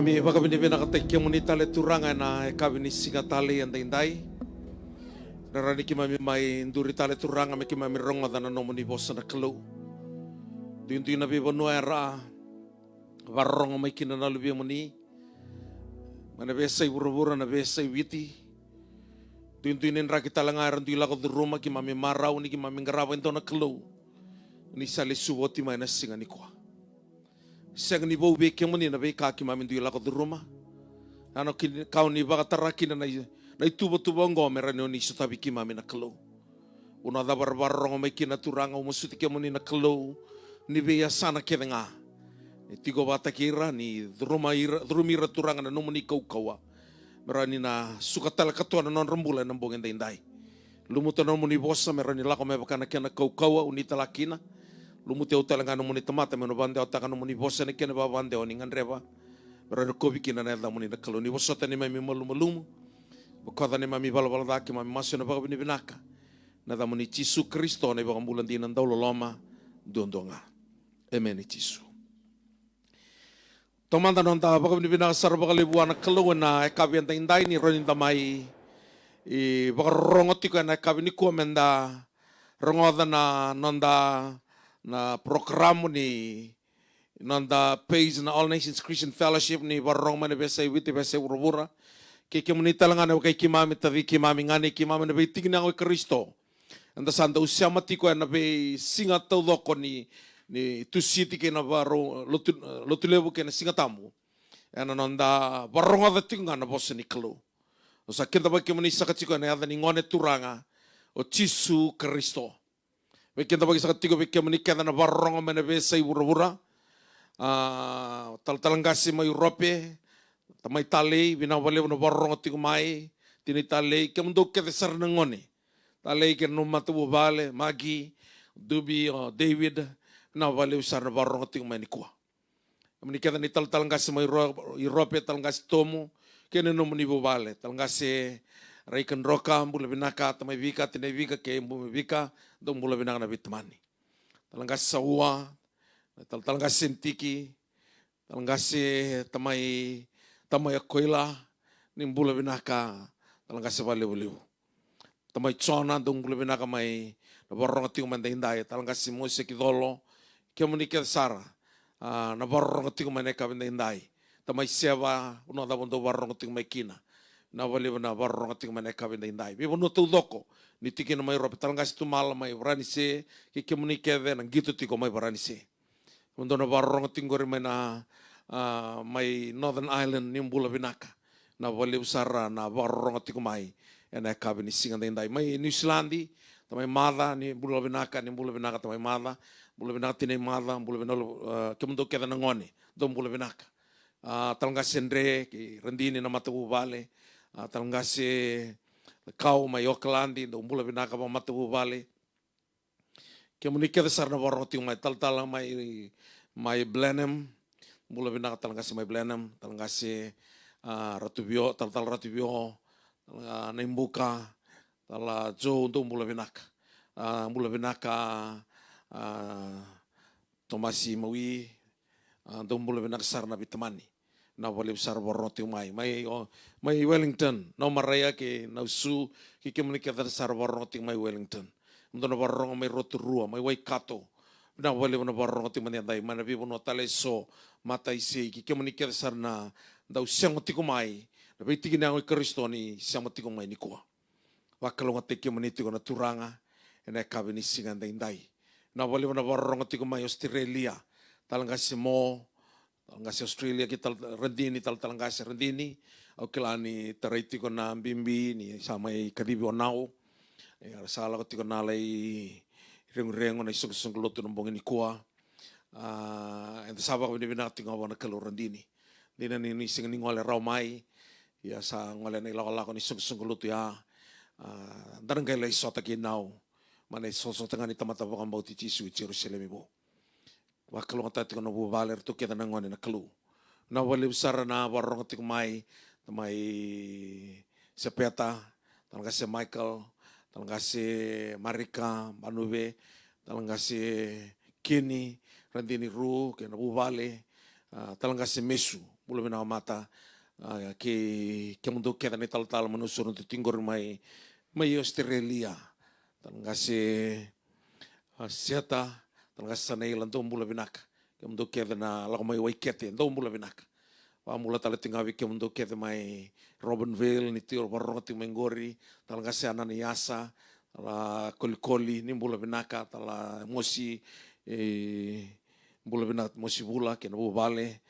mami bakabini binakatekya munita le turanga na kabini singatali and indai. Narani ki mami mai nduri tale turanga me ki mami ronga dana no muni bosa na klo. Dintu na bibo no era varronga mai kina na lubi muni. Mana besa ibura na besa witi. Dintu inen ra kita langaran tu ilako du rumah ki mami marau ni ki mami ngarawa ento na klo. Ni sale suboti mai na singa ni kwa. Sang ni bau beke muni na beka ki mami tu ilako du rumah. Ano kau ni baka taraki na tubo ngome rani oni sutabi ki mami na klo. Una da barbarong mai kina turanga umusuti ke muni na klo. Ni beya sana kedenga. Ni tigo bata kira ni drumira turanga na numuni kau-kaua. Merani na sukatala katua na non rembula na mbong indai. Lumuta na muni bosa merani lako me bakana kena kau-kaua unita lakina. Lumute utala ngano muni tamata meno bande otaka no muni bosa ne kena babande oni nganreba. Merani kobi kina na da muni na kalo ni bosa tani mami malumu. Bakada ni mami bala daki mami masu na baka binaka. Na da muni Yesu Kristo na baka bulan dinan daw loloma dondonga. Amen Yesu. Tomanda nonta baka binaka sar baka libuana kalo na ekabi anta indai ni ronin tamai baka rongoti ko na ekabi ni kuamenda rongoda na nonda na program ni nonda page na All Nations Christian Fellowship ni barong man besa witi besa urubura ke komunita lang ana kay kimami tavi kimami ngani kimami na bitig na ko Kristo anda santa usya matiko na be singa todo ko ni tu city ke na baro lotulebu ke na singa tamu ana nonda barong ada tinga na boss ni klo usa kenda ba kimani sakatiko na ada ni ngone turanga o Yesu Kristo be kenda ba sakatiko be kimani kada na barong man besa urubura talangasi mai Europe tamai talei bina wale no barong tiku mai tini talei ke mundo ke desar ngone talei ke no matu vale magi dubi David na wale usar no barong tiku mai ni kwa amni ke ni talangasi mai Europe talangasi tomu ke no muni vale talangasi raikan roka mbula binaka tamai vika tini vika ke mbula vika dong mbula binaka na bitmani talangasi sawa talangasi sentiki talangasi tamai koila nimbula binaka talangasi valeu tamai chona dong bula binaka mai na barong tiu manda indai talangasi mose kidolo kemuni ke sara na barong tiu mane ka benda indai tamai seva uno da bondo barong tiu mai kina na valeu na barong tiu mane ka benda indai bi bono tu doko ni tiki na mai rope talangasi tu mala mai brani se ke kemuni ke de nang gitu tiko mai brani se bondo na barong tiu gore mai na mai Northern Island nimbula binaka na wale usara na barong tiku mai ena kabe ni singa indai mai New Zealandi tamai mada ni bula binaka tamai mada bula binaka tine mada bula binaka kemundo keda ngone dom bula binaka talanga sendre ki rendini na matu vale talanga se kau mai Auckland dom bula binaka ma matu vale kemundo keda sarna barong tiku mai tal mai Blenheim mula binaka talangasi mai Blenheim talangasi Ratubio tal Ratubio Nembuka tala jo untuk mula binaka Tomasi Mawi untuk mula binaka sarna bitamani na wale besar boroti mai Wellington no maraya ke na su ki kemunika sar boroti mai Wellington untuk na borong mai Rotorua mai Waikato na wale na barong ti manendai mana bi bono tale so mata isi ki kemunika sarna dau siang ti kumai na bi tigi na Kristo ni siang ti kumai ni kwa wakalo ngate kemuniti ko na turanga ena kabe ni singa ndai na wale na barong ti kumai Australia talangasi mo talangasi Australia ki rendini talangasi rendini au kelani taraiti ko na bimbi ni samai kadibi onau sala ko ti ko nalai reng-reng na isong loto ng bongin ni kuwa and sabak binibinati nga wana kaluran dini dina ni sing ni ngole raw mai ya sa ngole na ilako ni isong loto ya darang kay lai sota kinaw manay sosota nga ni tamatabo kang bauti Jesu Jerusalem ibo wakalo nga tati ko na bubaler to kita na ngone na kalu na wali usara na warong ati kumay tamay sepeta talaga si Michael talangga si Marika Manube, talangga si Kini, Randini Ru, kaya nabubali, talangga si Mesu, mula bina mata ke mundo ke ni tal manusur untuk tinggor mai Australia tangase siata tangase sanai lanto mula binak ke mundo ke na la mai waikete ndo mula binak wa mula tala tingawi ke mundo ke mai Robinville ni tiro barroti mengori tangase anani yasa la koli ni mula binaka tala mosi mula binak mosi bula ke no vale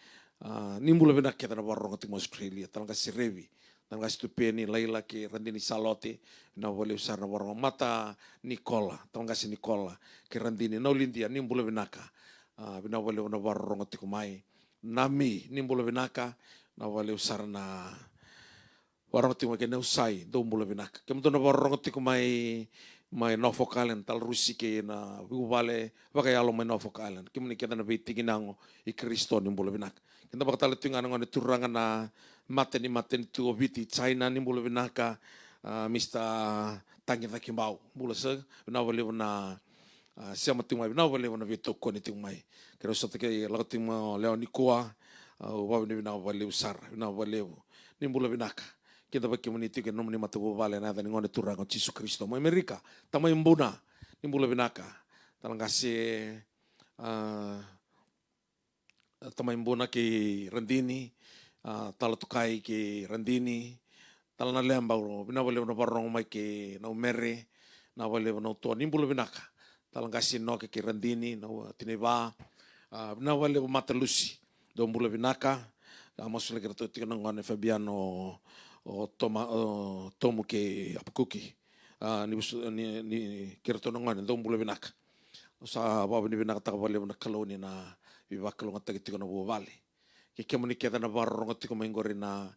ni mula binak ke na barrong ti Australia tanga sirevi tanga stupeni laila ke randini salote na vole usar na barrong mata Nicola tanga si Nicola ke randini no lindia ni mula binaka bina vole na barrong ti kumai nami ni mula binaka na vole usar na warong ti mai ke na usai do mula binaka ke mto na barrong ti kumai mai Norfolk Island tal rusi ke na vale vakai alo mai Norfolk Island ke muni ke na be tiginango i Kristo ni mula binaka kita bakal tungan ngon turangan na maten tu obiti China ni mula binaka mista tangi taki mau mula se na vale na siama tingmai na vale na vito ko ni tingmai kero sote ke la tingma leo ni kua wa ni na vale usar na vale ni mula binaka kita baki meniti ke nomni matu vale na ni ngon turangan Yesus Kristo mai Amerika tamai mbuna ni mula binaka talangase tamai mbuna ke randini tala tukai ke randini tala na lemba bina vale na barong mai ke na mere na vale na to ni mula binaka talangase no ke randini na tineba bina vale matalusi do mula binaka amos le kerto tika ngone Fabiano o tomu ke apukuki ni kerto ngone do mula binaka sa ba ni binaka ta vale na kaloni na vivakalo ngata tika na vale ke kemuni ke na barong tika mengori na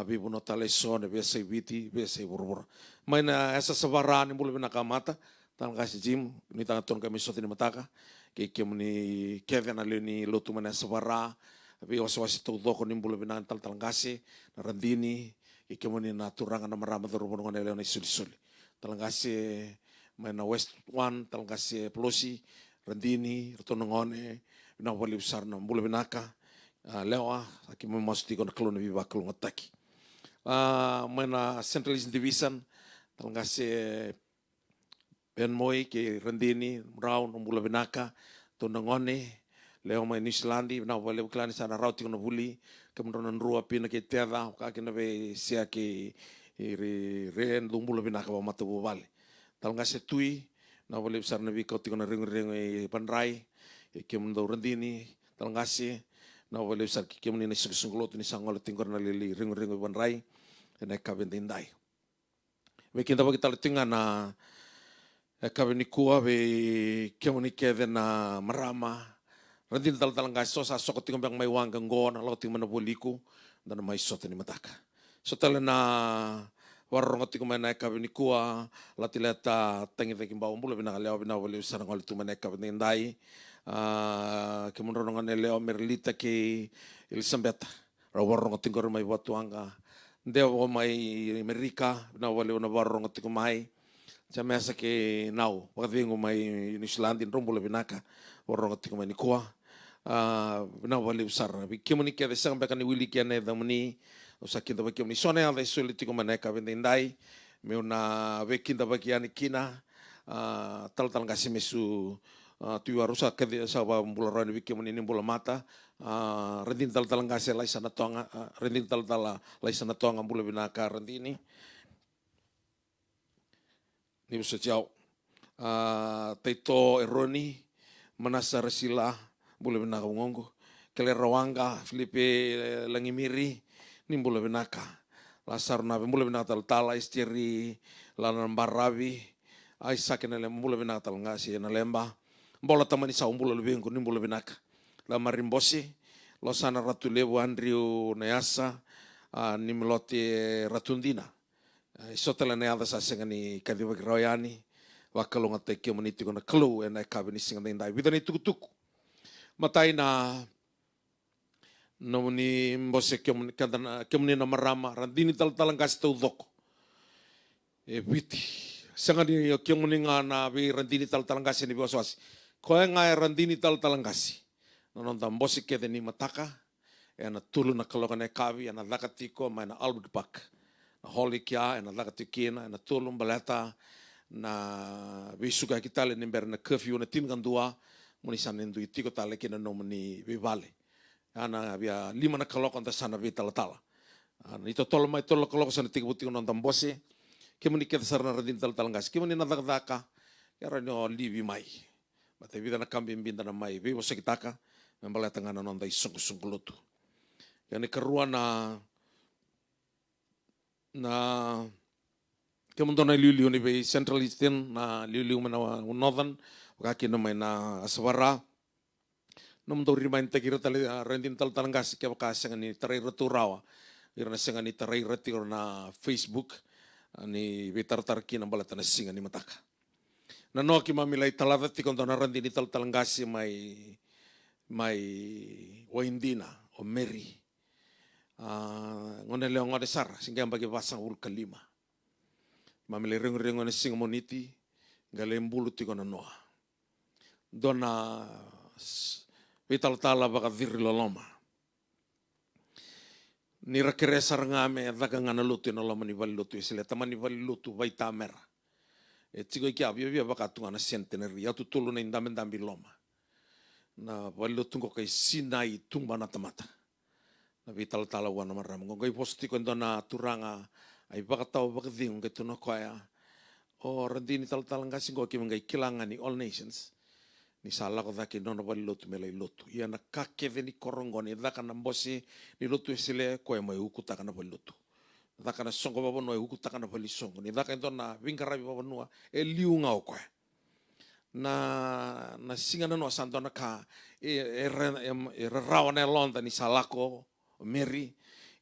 bibu no tale sone bese viti bese borbor maina esa savara ni mula binaka mata tang kasi jim ni tang ton kami sotini mataka ke kemuni ke na leni lotu mana savara abi was tu doko ni mula binaka tal kasi na randini ke moni na turanga na marama do robo ngone leona suli talangase maina West One talangase Pelosi randini rotono ngone na wali besar na mula binaka lewa aki masti kon klon viva klon ataki maina Central East Division talangase Ben Moi ke randini round mula binaka tono ngone leo mai New Zealand na wale klani sana rauti no buli kemudian rua pina ke terra ka ke be sia ke re dumbula bina ka mata vale tal ngase tui na wale besar na bi ko tikona ring panrai ke mundo rendini tal ngase na wale besar ke mun ni sungulot ni sangol tingkor na lili ring panrai na ka bendindai we kinda bagi tal tinga na ka ni kuwa be ke mun ke na marama Rantin tal ngai so sa so koting bang mai wang ganggon lo ting mana boliku dan mai so tani mataka. So tala na warong koting mana ka bini kuwa latileta tangi taking bau mula bina leo bina boli sarang oli tu mana ka bini ndai ke mun rongan leo merlita ke Elizabeth ra warong koting gor mai watuanga ndeo mai Amerika bina boli na warong koting mai jamesa ke nau pagdingo mai New Zealand in rombula binaka warong koting mai ni kuwa bina wali besar kemuni ke desang bekan wili ke ne damni usakin da kemuni sone ala soliti ko maneka bendai meuna vekin da bagian kina tal ngasi mesu tu arusa ke sa ba bulan kemuni ni bola mata rendin tal ngasi lai sana tonga rendin tal lai sana tonga bula binaka rendini ni bisa jauh taito eroni manasa resila bula binaka ngongo kele rawanga Filipe langimiri ni bula binaka lasar na bula binaka tala istiri lana barabi ai sakena le bula binaka tal ngasi na lemba bola tamani sa bula lebengku ni bula binaka la marimbosi lo sana ratu lebu Andrew Neasa ni melote ratundina isotela ne ada sa sengani kadiwa royani wakalonga te kemuniti kona klu ena kabini singa ndai bidani tukutuku matai na nomuni mbose kemuni na marama randini talang kasi tau doko biti sanga ni kemuni nga na bi randini talang kasi ni boswas ko nga randini talang kasi nonon tam mbose kede ni mataka na tulu na kaloka na kavi na lakatiko mai na Albert Park na holi kia na lakatikina na tulu baleta na visuka kita le nimber na curfew na tingandua muni sanen du tiko tale kina no muni vivale ana via 5 na kaloka ta sana vitala ito tolo mai tolo kaloka sana tiko non tambosi ke muni ke sarna radin tal ngas ke muni na daka ya no livi mai mate vida na kambi binda na mai vivo sekitaka membaleta ngana non dai sungulutu yani kerua na kemudian na liu ni be Central Eastern na liu mana Northern kaki na may na aswara nung do remind takiro tali rendin tal talanggas kaya kasi ni taray raturawa irna singa ni taray ratiro na Facebook ni vitar ng balata na singa ni mataka na no ki mamilay talata ti kondo na rendin ni tal talanggas may Waindina o Mary ngone leong ngone sar singga bagi pasang ul kelima mamile ring ngone sing moniti galem bulu ti kono noa dona vital tala baka vir loloma ni rakere sar ngame daga ngana lutu no loma ni valutu sile tamani valutu vai tamera tigo ki abio baka tu ngana centenary ya tu tulu na indamen dambi loma na valutu ko kai sinai tumba na tamata na vital tala wana maram ngai posti ko ndona turanga ai baka tau baka ding ke tuno koya o rendini tal ngasi ko ki ngai kilanga ni all nations ni sala ko daki nono bali lotu melai lotu ia na kake veni korongoni daka na mbosi ni lotu esile ko mai hukuta kana bali lotu daka na songo babo no hukuta kana bali songo ni daka ndona vingarabi babo no liunga ko na singa no santona ka rawana londa ni salako Mary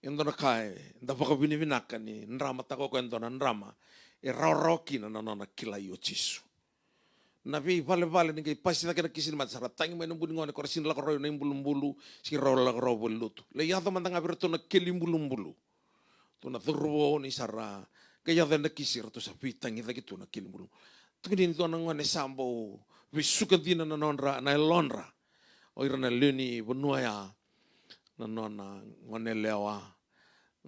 indona kai nda baka bini vinaka ni ndrama tako ko indona ndrama raroki na nona kila yo chisu na vi vale ni kai pasi na kisin mat sara tangi mai numbuni ngone korsin la koro na bulu si ro la ro bulut le ya to mantanga berto na kelim bulu to na thurwo ni sara ke ya na kisir to sa pitangi da gitu na kelim bulu to ni to na ngone sambo vi sukatina na nonra na lonra o irna leni bonua ya na nona ngone lewa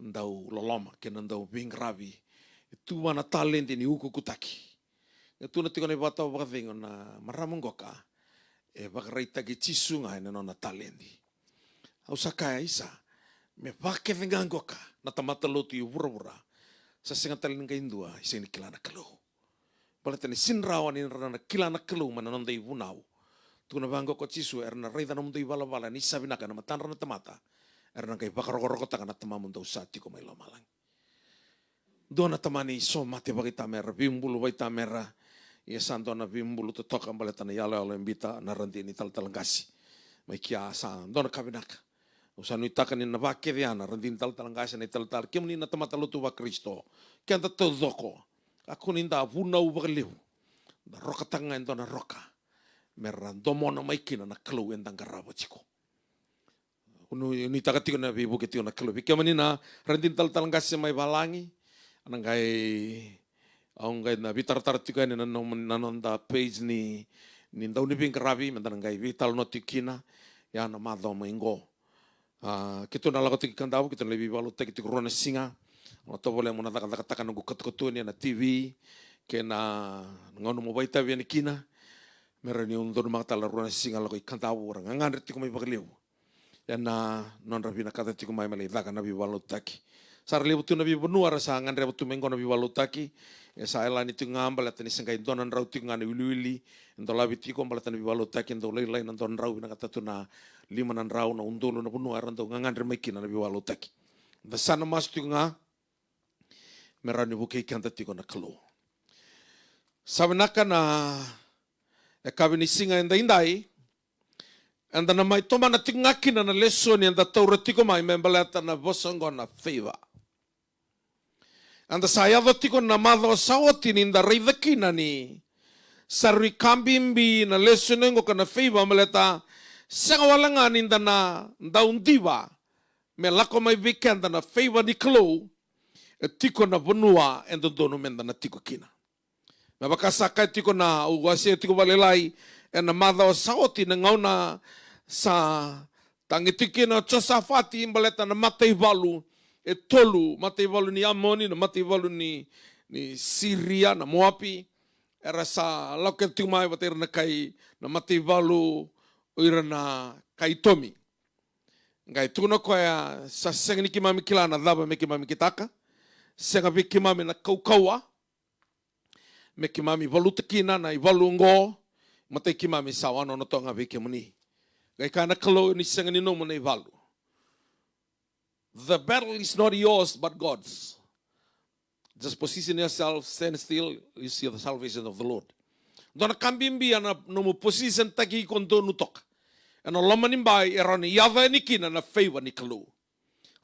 ndau loloma ke ndau vingravi tu wana talenti ni uku kutaki tu na tikone bata baka vingo na maramongoka baka raita ki chisunga na nona talenti au sakaya isa me baka vingangoka na tamata lotu yu bura sa singa talenti ka indua isa ni kilana kalu balatani sinrawa ni rana kilana kalu mana nonda ibunau tuna bango ko chisu erna reida na mundo ibala ni sabina kana matanra na tamata erna kai bakaroko takana tamamundo usati ko may lamalang dona tamani so mate bagi tamera bimbulu bai tamera ia santo na bimbulu to toka baleta na yala ala mbita na randi ni tal talangasi mai kia sa dona kabinaka usanu itakan ni na bake diana randi ni tal talangasi ni tal kimni na tamata lutu ba Kristo kenta to doko aku ninda vuna ubaliu da roka tanga dona roka merra domona maikina na klu endang garabo chiko unu ni takatiko na bibu ketio na klu bikamani na randi tal talangasi mai balangi anangai aungai na vitar tiko ni nanonda page ni ndau ni bingarabi mandangai vital notikina ya na madho maingo kito na lago tiki kandau kito lebi balu tiki rona singa no to boleh mona taka ngu ketu ni na TV ke na ngono mo baita ni kina merani undur makatala rona singa lago kandau orang ngan tiko mai bagliu ya na non rabina kata tiko mai malai daka na bi balu taki sar lebu tu nabi benua rasa ngan rebu tu mengko nabi walutaki ya saela ni tu ngambal atani sengkai donan rau tu ngane wili ento labi ti ko balatan nabi walutaki ento lain don rau na kata tu na limanan rau na undulu na benua ento ngan remeki na nabi walutaki da sana mas tu nga merani bukai kan tati ko na kelo sabenaka na kabini singa enda indai anda na mai toma na tingaki na lesson enda tauratiko mai membalata na bosongo na favor anda saya tiko na madho sawati ninda reidakina ni sarwi kambimbi na lesunengo kana feiba meleta sangawalanga ninda na daundiva melako mai weekend na feiba ni klo tiko na bonua endo dono menda na tiko kina mabakasaka tiko na uwase tiko balelai na madho sawati na ngauna sa Tangitiki na Josafati imbaleta na matei valu e tolu, matei valu ni Amoni, na matei valu ni Siria, na Moapi, era sa lauke tumai watera na kai, na matei valu ira na kai tomi. Ngai tuna koea sa senga ni kimami kilana dhaba me kimami kitaka, senga vi kimami na kaukaua, me kimami valu tekina na i valu ngo, matei kimami sawano na tonga vi kimuni. Ngai kana kalau ni senga ni nomo na i valu. The battle is not yours but God's. Just position yourself, stand still, you see the salvation of the Lord. Dona kambimbi ana nomo position taki kondo nutok. Ana lama nimbai era ni yava ni kina na favor ni kalau.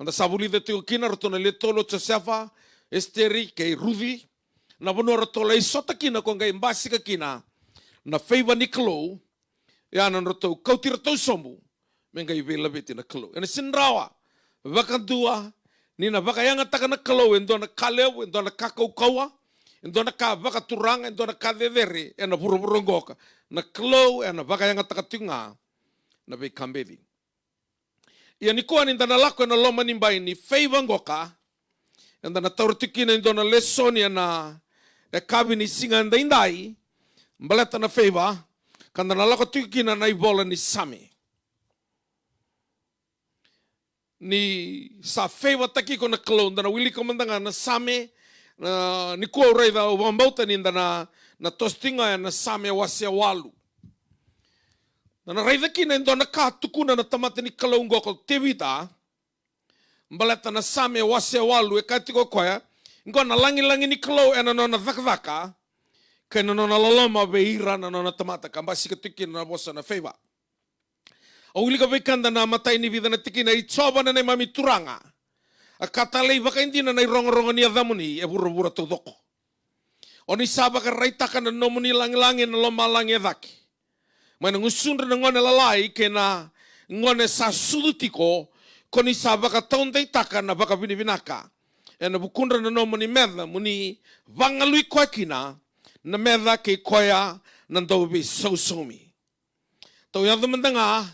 Anda sabuli de teo kina rotona le tolo Josefa, Esteri, kei Ruthi, na bono rotola i sota kina ko ngai mbasika kina na favor ni kalau. Ya na roto kauti roto sombu, menga i vela beti na kalau. Ena sinrawa, vakandua, ni na vakayanga taka na kalau, endo na kaleu, endo na kakaukaua, endo na ka vakaturanga, endo na kadedere, ena buruburungoka. Na kalau, ena vakayanga taka tunga, na vei kambedi. Ia ni koa ni na lako ena loma nimbai ni favor ngoka, enda na taurutikina endo na lesoni ena e kabi ni singa enda indai, mbaleta na favor, kanda na lako tukina na ibola ni same. Ni sa favor taki ko na kalau, na wili komandanga na same, ni kua urei da wambauta ni na tostinga na same wasia walu. Na raida kina endo na ka tukuna na tamata ni kalau ngoko tevita, mbaleta na same wasia walu e katiko koya, ngo na langi ni kalau ena no na vakvaka, kena no na lalama veira na no na tamata kambasi katuki na bosa na favor. Auli ka bekanda na matai ni vida na tiki na itsoba na mami turanga. A katalei baka hindi na rongo ni adamuni e bura tudoko. Oni saba ka raitaka na nomuni langi na loma langi edaki. Mana ngusundra na ngone lalai kena ngone sa sudutiko koni saba ka taunday taka na baka binivinaka. E na bukundra na nomuni medha muni vangalui kwa kina na medha ke koya nandobi sausomi. Tau yadha mandanga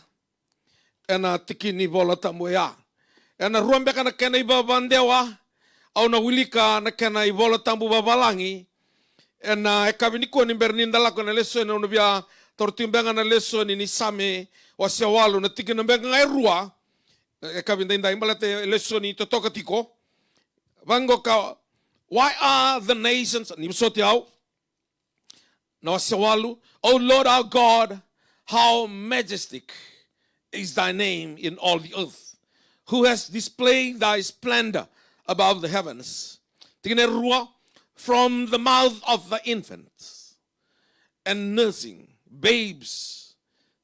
ena tiki ni bola tamuya. Ena ruambeka na kena iba bandewa au na wilika na kena ibola tambu babalangi. Ena ekabiniko ni berninda lako na leso ena unabia tortimbenga na leso ni same wasiawalu na tiki na benga ngai rua. Ekabinda imbalate leso ni totoka tiko. Vango ka, why are the nations, ni msoti au, na wasiawalu, O Lord our God, how majestic is thy name in all the earth, who has displayed thy splendor above the heavens. From the mouth of the infants and nursing babes,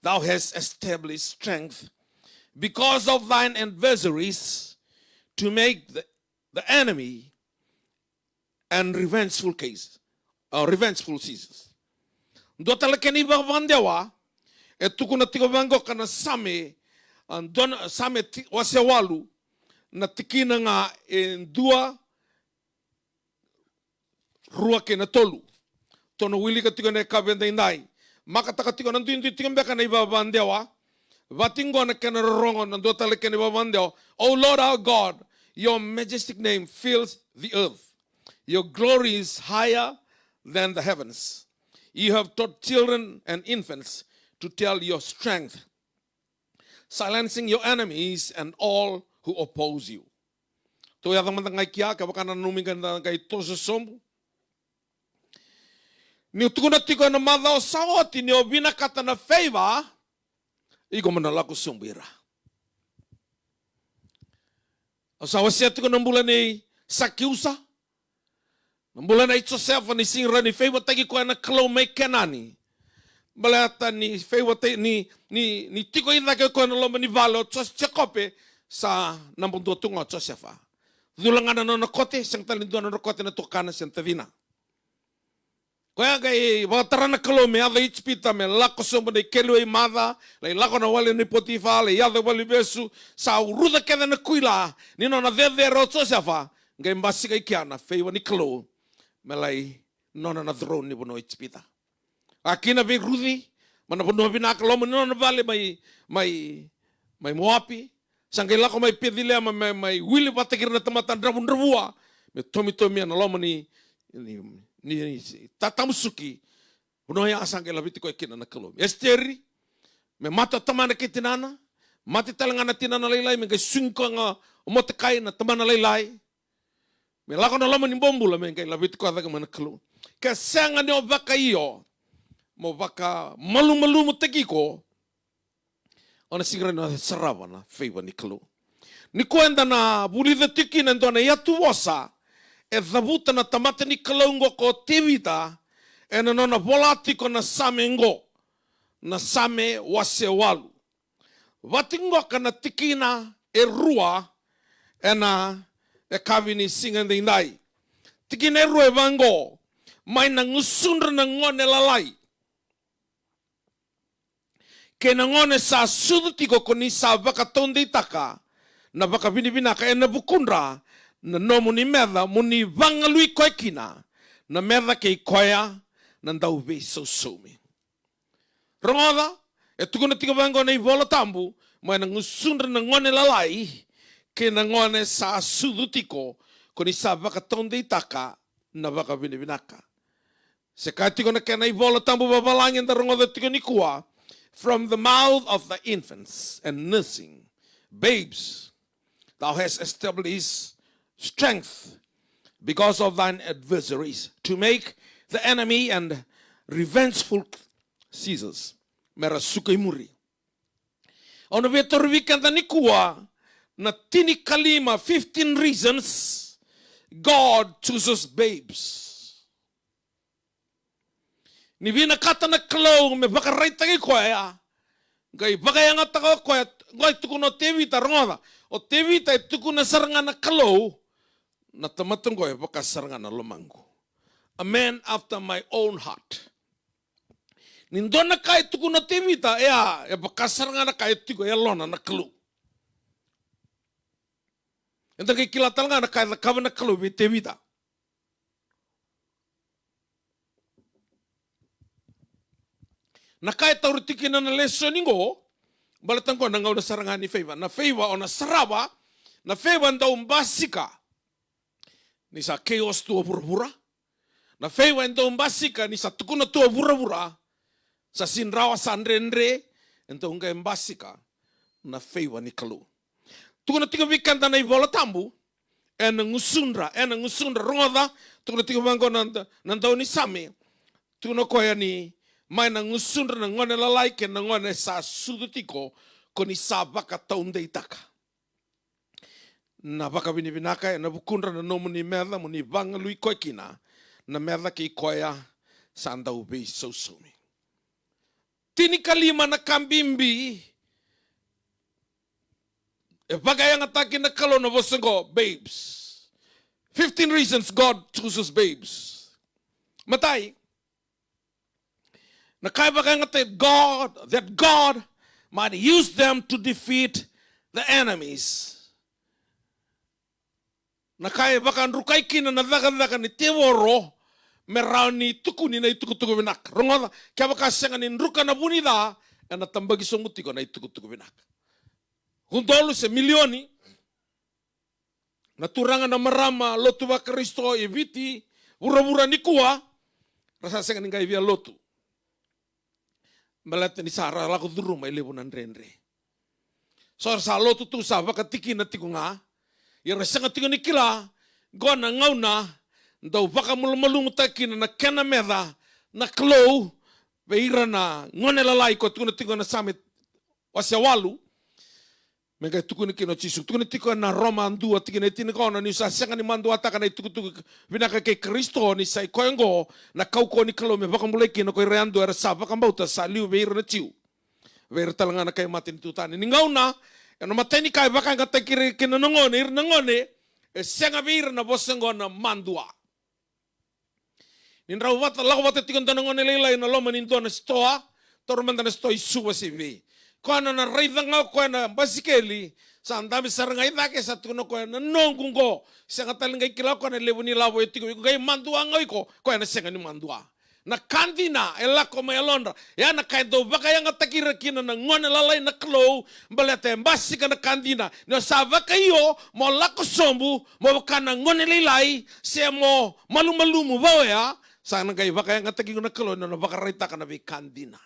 thou hast established strength because of thine adversaries to make the enemy and revengeful seasons. Dotalakeni babandewa, tukuna tiko bango kana same same wasewalu na tikina nga dua rua ke na tolu tono wili ka tiko na kabenda indai maka taka tiko na tuintu tiko beka na iba bandewa vatingo na kena rongo na dota le kena iba bandewa. O Lord our God, your majestic name fills the earth, your glory is higher than the heavens. You have taught children and infants to tell your strength, silencing your enemies and all who oppose you. To ya tamang ngai kia ka baka na numingan na kay toso sombu. Ni tukuna tiko na madao sawati ni obina kata na favor iko manalaku sumbira. Asawa siya tiko na mbula ni Sakiusa. Mbula na Josefa ni singra ni favor tagi ko na kalau may kenani. Balata ni favor ni tiko ida ke ko na loma ni valo Jacobe sa nambong tunga Josefa. Dulangan na kote sang talindon na kote na tukana sa tavina. Kaya kay batara na kalau me ada ichpita me lako sombo de kelo e mada, le lako na wale ni Potifa, le yada wale besu sa uruda keda na kuila ni no na dede ro Josefa, ngai mbasi kai kiana favor ni kalau me lai no na drone ni bono ichpita. Akina be rudi mana bono bina kalau no na vale mai mai moapi, sangkai lako mai pedile mai wili patakir na tematan rabun-rabua, me tomi-tomi na loma ni tatamusuki, unoya sangkai labiti ko ikina na kalom. Esteri, me mata tamana kitinana, mati talangana tinana lailai, me kai sungko nga umotekai na tamana lailai, me lako na loma ni bombula, me kai labiti ko ataga mana kalom. Kasanga ni obaka iyo, mo baka malu-malu mo tegiko, ona sigara na sarava na favor ni kalu. Ni kuenda na bulida tiki na ndo na yatu wasa, e dhabuta na tamata ni kalungo ko tivita, e na nona volati ko na same ngo, na same wase walu. Vatingo ka na tiki na e rua, e na e kavi ni singa ndai. Tiki na e rua e vango, mai na ngusundra na ngone lalai. Ke na ngone sa sudutiko ko ni sa baka tonde itaka, na baka binibinaka e na bukundra, na nomu ni medha muni vangalui koe kina, na medha ke ikoya, na ndau be so somi. Rongoda, e tukuna tika vango na ivola tambu, mai na ngusundra na ngone lalai, ke na ngone sa sudutiko ko ni sa baka tonde itaka, na baka binibinaka. Sekai tiko na kena ivola tambu babalangin da rongoda tiko ni kuwa, from the mouth of the infants and nursing babes, thou hast established strength because of thine adversaries, to make the enemy and revengeful Caesars. Mera sukai muri. Ono vetor wikanda ni kuwa na tini kalima 15 reasons God chooses babes. Ni vina kata na klau me baka raita ki koe ya. Gai baka yang ataka koe, gai tuku no tevita rongoda. O tevita e tuku na saranga na klau, na tamatun koe baka saranga na lomangu. A man after my own heart. Nindo na kai tuku no tevita, e baka saranga na kai tuku e lona na klau. Enta kai kilatalanga na kai na kawa na klau be tevita. Na kai tauru tiki na leso ningo, balatang ko na ngau na saranga ni favor. Na favor o na sarava, na favor ndao mbasika. Ni sa chaos tua pura-pura. Na favor ndao mbasika ni sa tukuna tua pura-pura. Sa sinrawa sa andre-andre, ndao nga mbasika. Na favor ni kalu. Tukuna tika vikanda na ivola tambu, e na ngusundra, rongoda, tukuna tika vango na ndao ni same. Tukuna koya ni mai na ngusundra na ngone lalai ke na ngone sa sudutiko ko ni sa baka taunde itaka. Na baka binibinaka e na bukundra na nomu ni merda muni vanga lui koe kina na merda ki koea sa anda ubei sausumi. Tini kalima na kambimbi e baka yang ataki na kalo na vosengo babes. 15 reasons God chooses babes. Matai, that God might use them to defeat the enemies. Nakai baka rukai kina na daga ni teworo merau ni tukuni na itukutuku binak. Rongoda kaya baka senga ni ruka na bunida na tambagi songuti ko na itukutuku binak. Hundolu se milioni na turanga na marama lotu ba Kristo eviti ura-ura ni kuwa rasa senga ni ngai via lotu. Malat ni sara laku duru mai lebu nandre. So sa lotu tu sa baka tiki na tiku nga. Ya rasa nga tiku ni kila. Gona ngau na. Ndau baka mulu-mulu mutakina na kena meda. Na klo. Beira na ngone lalai ko tiku na tiku na samit. Wasya walu. Mega tuku ni kino chisu. Tuku ni tiku na Roma andua. Tiki na itini kona ni sa senga ni mandu ataka na ituku-tuku. Binaka kay Kristo ni sa ikoengo. Na kauko ni kalo me baka mulai kino koy reando era sa baka mbauta sa liu beira na chiu. Beira talanga na kay matin tutani. Ni ngau na. Ano matay ni kay baka nga takiri kino nangone. Ir nangone. E senga beira na bosengo na mandua. Ninrau wata lago wata tikon nangone leilai na loma nindo na stoa. Tormenta na stoa isuwa si vi. Koana na raida ngau koana basikeli sa andami saranga idake sa tuno koana nongungo senga talinga ikila koana lebu ni labo etiko ngai mandua ngau ko koana senga ni mandua na kandina elako may alondra ya na kaito baka yang atakira kina na ngone lalay na klo balete mbasi ka na kandina no sava kayo mo lako sombu mo kana ngone lilay se mo malumalumu bawa sana kay baka yang atakira na klo no baka rita kana bi kandina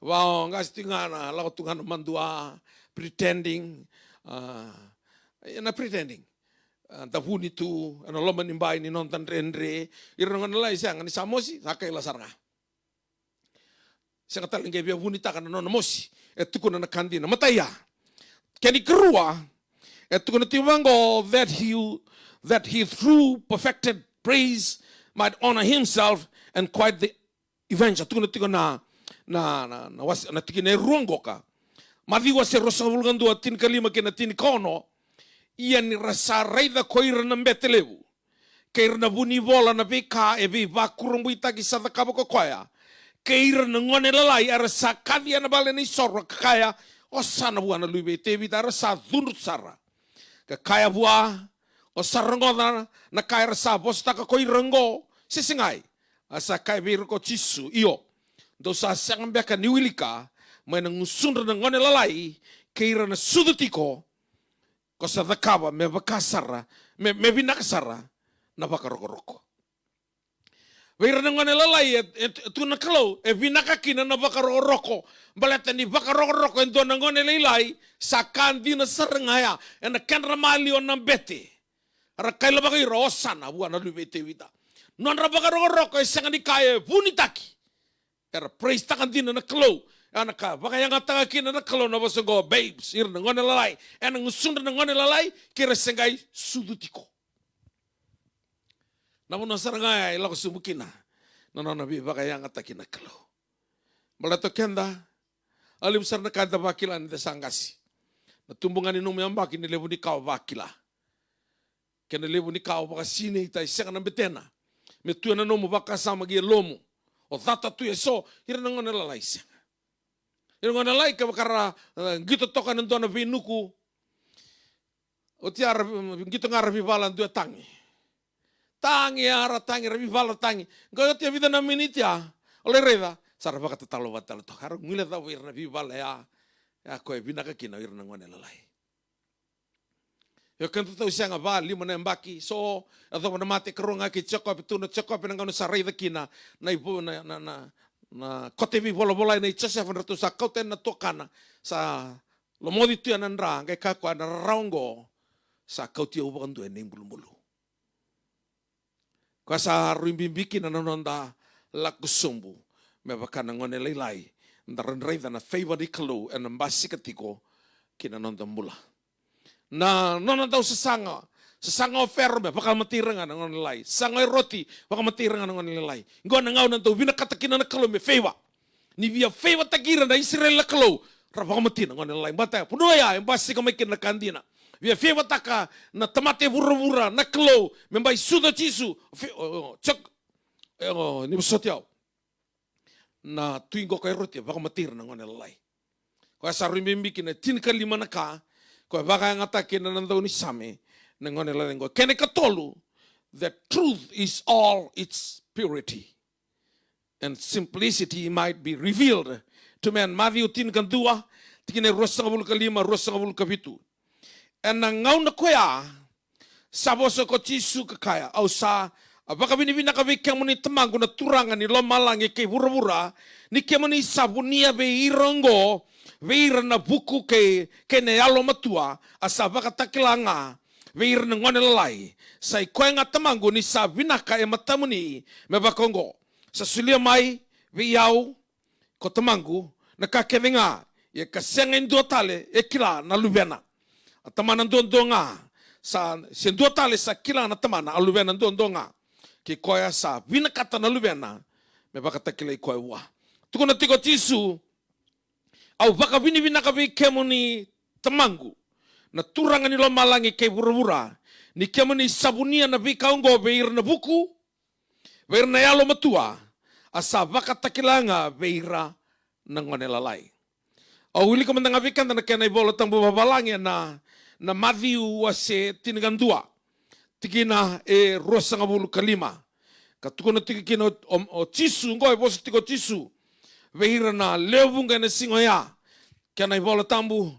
wow ngasti ngana lako tungan mandua pretending na pretending tapuni tu ano loman nimbai ni nonton rendre irangan lai siang ni samosi sakai lasarga siang tal ngai bia bunita kana non mosi etukuna na kandina mataya keni kerua etukuna tiwango that he through perfected praise might honor himself and quite the event etukuna tikuna na tikine ruangoka madiwa se rosa vulgandu tin kalima kena tin kono ia ni rasa raida koira na mbetelevu keira na buni vola na beka e be vakurumbu itaki sa kabo ko koya keira na ngone lalai ara sa kadia na bale ni sorra kaya o sana buana luibe te vida rasa dunut sara ka kaya bua o sarango na kaya rasa bosta ka koira ngo sisingai asa kai bir ko chisu iyo do sa sangambe ka niwilika mena ngusundra na ngone lalai keira na sudutiko ko sa dakaba me bakasara me binakasara na bakaroko-roko. Weira ngone lalai tu na kalau e binakakina na bakaroko-roko baleta ni bakaroko-roko endo na ngone lilai sakandi na sarangaya ena kenra malio na bete ara kaila bakiro osana buana lubete vita non ra bakaroko-roko sangani kae bunitaki era praise takandina na kalau anaka baka yang atanga kina na kalau na basogo babes ir na ngone lalai ena ngusunda na ngone lalai kira sengai sudutiko namun nasaranga ila ko sumukina na nabi baka yang atakina kalau malato kenda alim sarna kanta bakila ni sangasi na tumbungan inum yang baki ni lebu ni kau bakila kena lebu ni kau baka sine ita senga na betena metu na nomu baka sama gi lomu o tata tu eso ir na ngone lalai senga yung nga nalay ka bakara gito tokan ng doon na vinuku o tiara gito nga rabivalan doon tangi rabivalan tangi ngayon tiya vida na minitya oleh reda sarap ka tatalo batalo to harang ngila daw ir rabivala ya ko binakakina ir nang ngone lalay yo kan to siya nga ba limo na mbaki so ato na mate karunga ki chokop tu no chokop nang ngone saray kina na ibu na kotevi bola-bola na Joseph ratu sa kauten na tokana sa lomodi tu anan ra kay kakwa na raungo sa kauti ubakan tu ening bulu-bulu. Kasa ruimbimbiki na nanonda lakusumbu mebaka na ngone laylay ndaran na favor di kalu en mbasi katiko kinanonda mula. Na nonon daw sasanga offer me bakal matirangan ng nilay. Sangay roti bakal matirangan ng nilay. Ngo nangaw nanto binakatakina na kalo me favor. Ni via favor tagira na Israel la kalo bakal matina ng nilay. Bata puno ya embasi ka makin na kandina. Via favor taka na tamate bura-bura na kalo membay suda chisu chok ni besotiaw. Na tuingo kay roti bakal matira ng nilay. Kaya sa rimimbikin na tinkalima na ka kaya baka ang atakin na nandaw ni Same nangone la lengo kene katolu that truth is all its purity and simplicity might be revealed to man. Matthew 10:2 tikine rosa kabul kalima rosa kabul kapitu en ngau na koya saboso ko chisu kakaya au sa baka binibina ka bikang muni temangu na turangan ni lomalangi ke bura-bura ni kemani sabunia be irongo veira na buku ke kene alo matua asa baka takilanga veir na ngone lalai sai koe nga tamangu ni sa binaka e matamuni me bakongo sa sulia mai viau ko tamangu na kakevenga ye kasenga ndo tale e kila na lubena atamana ndo nga sa sendo tale sa kila na tamana alubena ndo nga ki koe sa binaka na lubena me baka takile koe wa tukuna tiko tisu au baka binaka be kemuni tamangu na turangan ni lomalangi kay bura-bura ni kemani sabunia na bikaungo beir na buku beir na yalo matua asa baka takilanga beira na ngone lalai au huli ka mandang abikan na kena ibola tang babalangi na Matthew wase tinigandua tikina e rosa ngabulu kalima Katuko na tiki kino o tisu, ngoi bosa tiko tisu. Vehira na lewunga na singoya. Kana ibola tambu.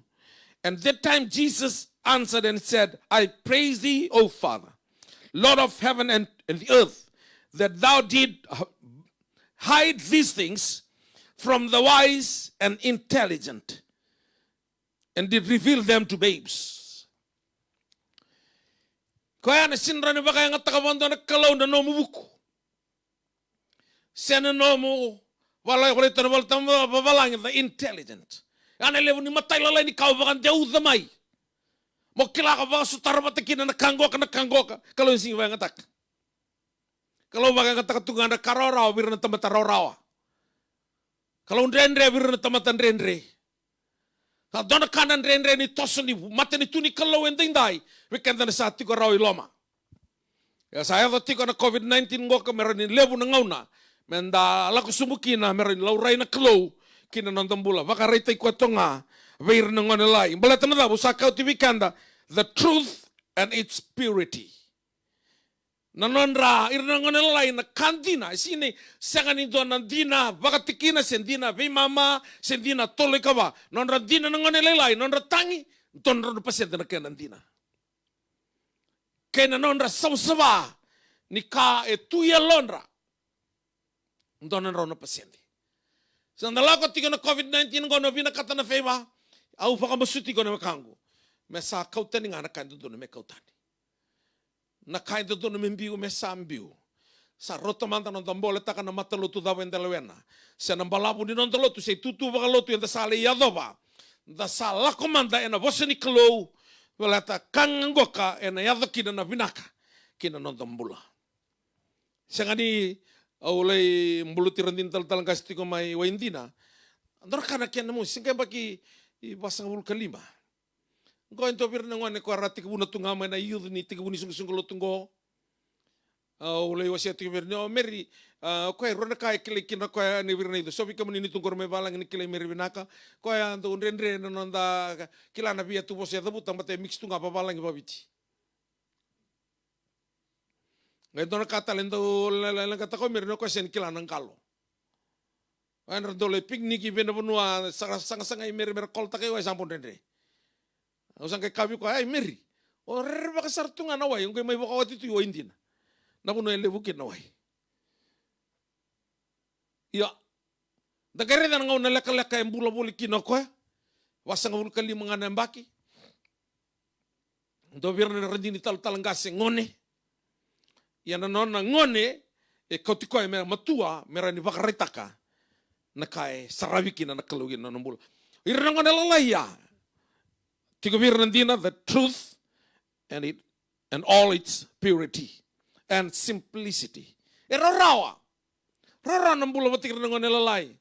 And that time Jesus answered and said, I praise thee, O Father, Lord of heaven and the earth, that thou did hide these things from the wise and intelligent, and did reveal them to babes. Kaya na sinra ni baka yung takabando na kalaw na nomu buku. Siya na nomu, walay ito na waltang babalangin na intelligent. Ana levo ni matay lalay ni kau bakan jauh damay. Mo kila ka baka sutar matakin na nakanggo ka. Kalau yung singa yung atak. Kalau baka ngatak tunga na karoraw, biro na tamata rorawa. Kalau ndrendre, biro na tamata ndrendre. Kalau dona kanan ndrendre ni toso ni mata ni tuni kalau yang tindai. Wikenda na sa tiko raw iloma. Ya saya tiko na COVID-19 ngo ka meron ni levo na ngauna. Menda laku sumukina meron lauray na kalau kina nonton bula. Baka rita ikuatonga. Weir na ngonelay. Balata na daw, usakaw tibikanda. The truth and its purity. Nanondra, irna ngonelay na kandina. Sini, sanga nindo nandina, baka tikina sendina, vei mama, sendina tole kawa. Nondra dina na ngonelay, nondra tangi, nondra na pasyente na kaya nandina. Kaya nondra sawa-sawa, ni ka tuya londra. Nondra na pasyente. Sandala ko tiga na COVID-19 ko na binakata na feba. Au pa masuti ko na makango. Mesa kautani nga na kain doon na may kautani. Na kain doon na may mbiyo, mesa mbiyo. Sa rota manta ng tambola taka na mataloto daw yung dalawena. Sa nambalapo din ng taloto, sa tutu baka loto yung dasali yado ba. Dasala komanda ena bosa ni kalo. Wala ta kangango ka ena yado kina na binaka. Kina ng tambola. Sa nga ni awalay mbulutiran din talang kasi ko may waindina. Andor ka na kyan na mo. Singkay baki ibasang ul kalima. Ko ento pir na ngone ko arati ko na tunga na yud ni tiga buni sung lo tunggo. Ulay wasi ati pir no meri ko rona kai klikin ko ni bir na itu. So bi kamuni ni tunggo me balang ni kilay meri binaka. Ko ya ando renre na nonda kilana biya tu bosia dabu tambate mix tunga pa balang babiti. Ngayon na kata lento lang kata ko meri no ko sen kilana kalo. Ano dole picnic ibig na punua sanga meri kolta kayo ay sampun rendre. Usang kay kabi ko ay meri. O reba ka sartungan na way, yung kay may bakawat ito yung hindi na. Napuno yung lebukin na way. Ya. Dagare na nga nalaka-laka yung bula-buli kinako. Wasang ul kali mga nambaki. Dobir na rin ni talanggasi ngone. Yan na ngone e kotiko ay matua mera ni bakaritaka. Nakai sarawikin na nakalugin na nambula. Irang nga nalalaya. Tigumir nandina the truth and all its purity and simplicity. Rawa. Rara nambula batik nga nalalay.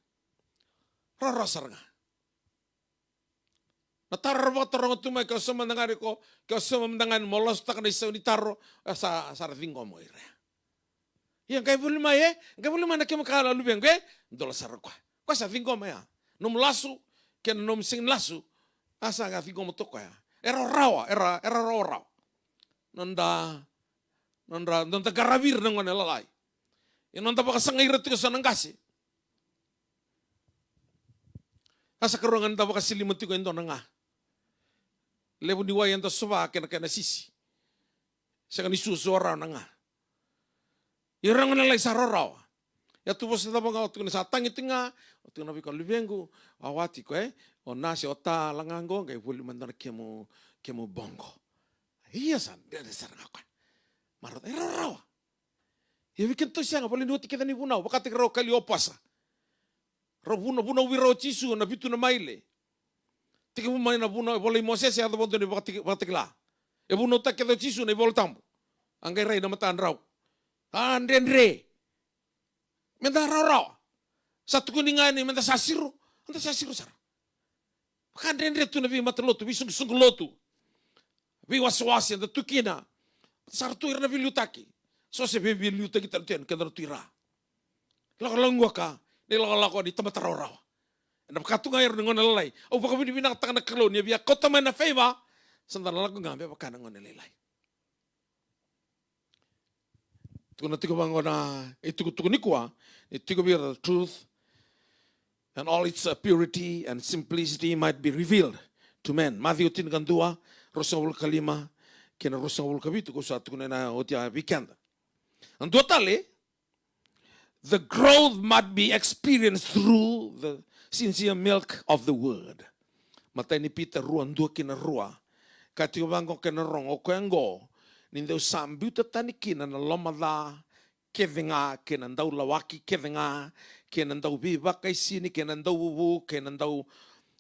Rara saranga. Natarwa tarong tumay ka sa mandangan ko, ka sa mandangan molos tak na isa unitaro sa sarating mo ira. Yang kay bulma kay bulma na kimakala lubeng ke, dola sarakwa. Kwa sa tingko maya. Num lasu, ken num sing lasu, asa nga tingko mo to kaya. Era rawa. Nanda garavir nang lalay. Nanda baka sangairat ko sa nangasi. Asa karongan ta baka silimuti ko endo nga. Lebu ni wayan ta suwa ken sisi. Sa ni susora nga. Irang nalay sa rawa. Ya tu bos tabo nga tu sa tangi tinga, tu na biko libengu, awati ko o nasi ota langango kay buli mandar kemo bongo. Iya san dia sarang ako. Marot rawa. Ya bikin to siya nga bali nuti kita ni bunaw, bakati raw kali opasa. Raw bunaw wiro chisu na bitu na maile. Tika mo na bunaw bali moses ya bondo ni batikla. E bunaw ta kita chisu na bol tambo. Angay ray na mataan raw. Andre. Menda raw. Satu kuningan ni menda sasiru. Anda sasiru sar. Kan rendre tu nabi matlotu, bi sung lotu. Bi waswasi anda tukina. Sar tu irna bi lutaki. So se bi lutaki tanten kadar tuira. Lang ka, nilako di tempat raw. Anda katu ngair ngon lalai. O baka bi binak tak na kalo ni bi kota man na feva. Sandala ko ngambe baka ngon lalai. Tukuna tiko bango na ituku nikua, ituku bir the truth and all its purity and simplicity might be revealed to men. Matthew tin kandua, rosawul kalima, kena rosawul kabitu ko sa tukuna na otia weekend. Ang dua tali, the growth might be experienced through the sincere milk of the word. Matay ni Peter ruan dua kina rua. Kati bango kena rong o kengo. Nindau sambuta tanikina na lomada kevenga kena ndau lawaki kevenga kena ndau biba kai sini kena ndau bubu kena ndau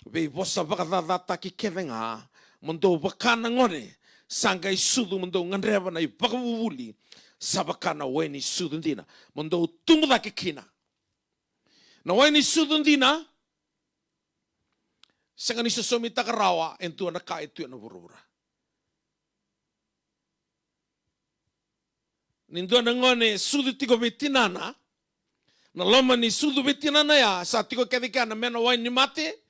be bosa bakadata ki kevenga mundo bakana ngone sangai sudu mundo ngandreva na ibakabuli sabakana weni sudu ndina mundo tumuda kina na weni sudu ndina sangani sosomi takarawa entu na ka etu na burubura. Nindo nangone sudu tiko betinana na loma ni sudu betinana ya sa tiko kedika na meno wai ni mate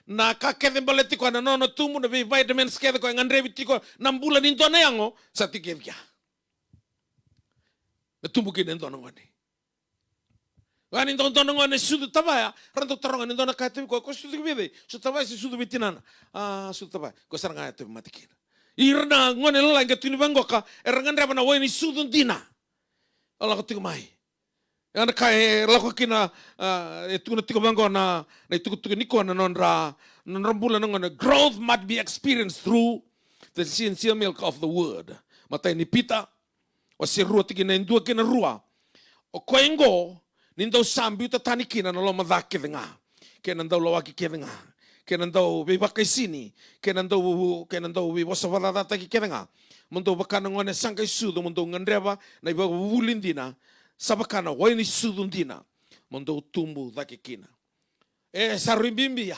na ka kede baleti ko na nono tumu na be vitamins kede ko ngandre bitiko nambula nindo na yango sa tiko kedika na tumu kede nindo nangone wa nindo nangone sudu tabaya rando taronga nindo na kate ko sudu kede sudu tabaya si sudu betinana sudu tabaya ko saranga ate matikina irna ngone la nga tuni bango ka erangandra bana wai ni sudu dina ala ko tigo mai ana kai la ko kina tu na tigo bango na tu niko na nonra bula ngone growth might be experienced through the sincere milk of the word. Matai ni pita o se rua tiki na indua kina rua o koengo nindo sambi uta tani kina na lo madake venga kena ndau lawaki kevenga kena ndau be bakai sini kena ndau be bosa valada taki kevenga mundo bakana ngone sangai sudu mundo ngandreva na iba wulindina sabakana waini sudu ndina mundo tumbu daki kina sarimbimbi ya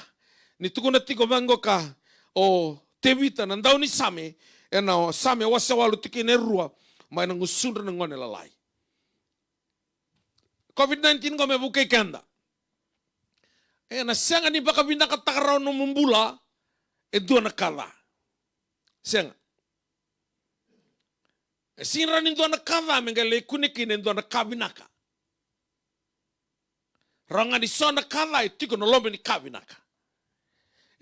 ni tukuna tiko bango ka o tevita na ndau ni same na same wasa walu tiki nerua mai na ngusundra na ngone lalai COVID-19 ko me bukai kanda na senga ni baka binaka takarao no mumbula dua na kala senga sinra ni dua na kala mengale kuniki ni dua na kabinaka ranga ni sona kala tiko no lombe ni kabinaka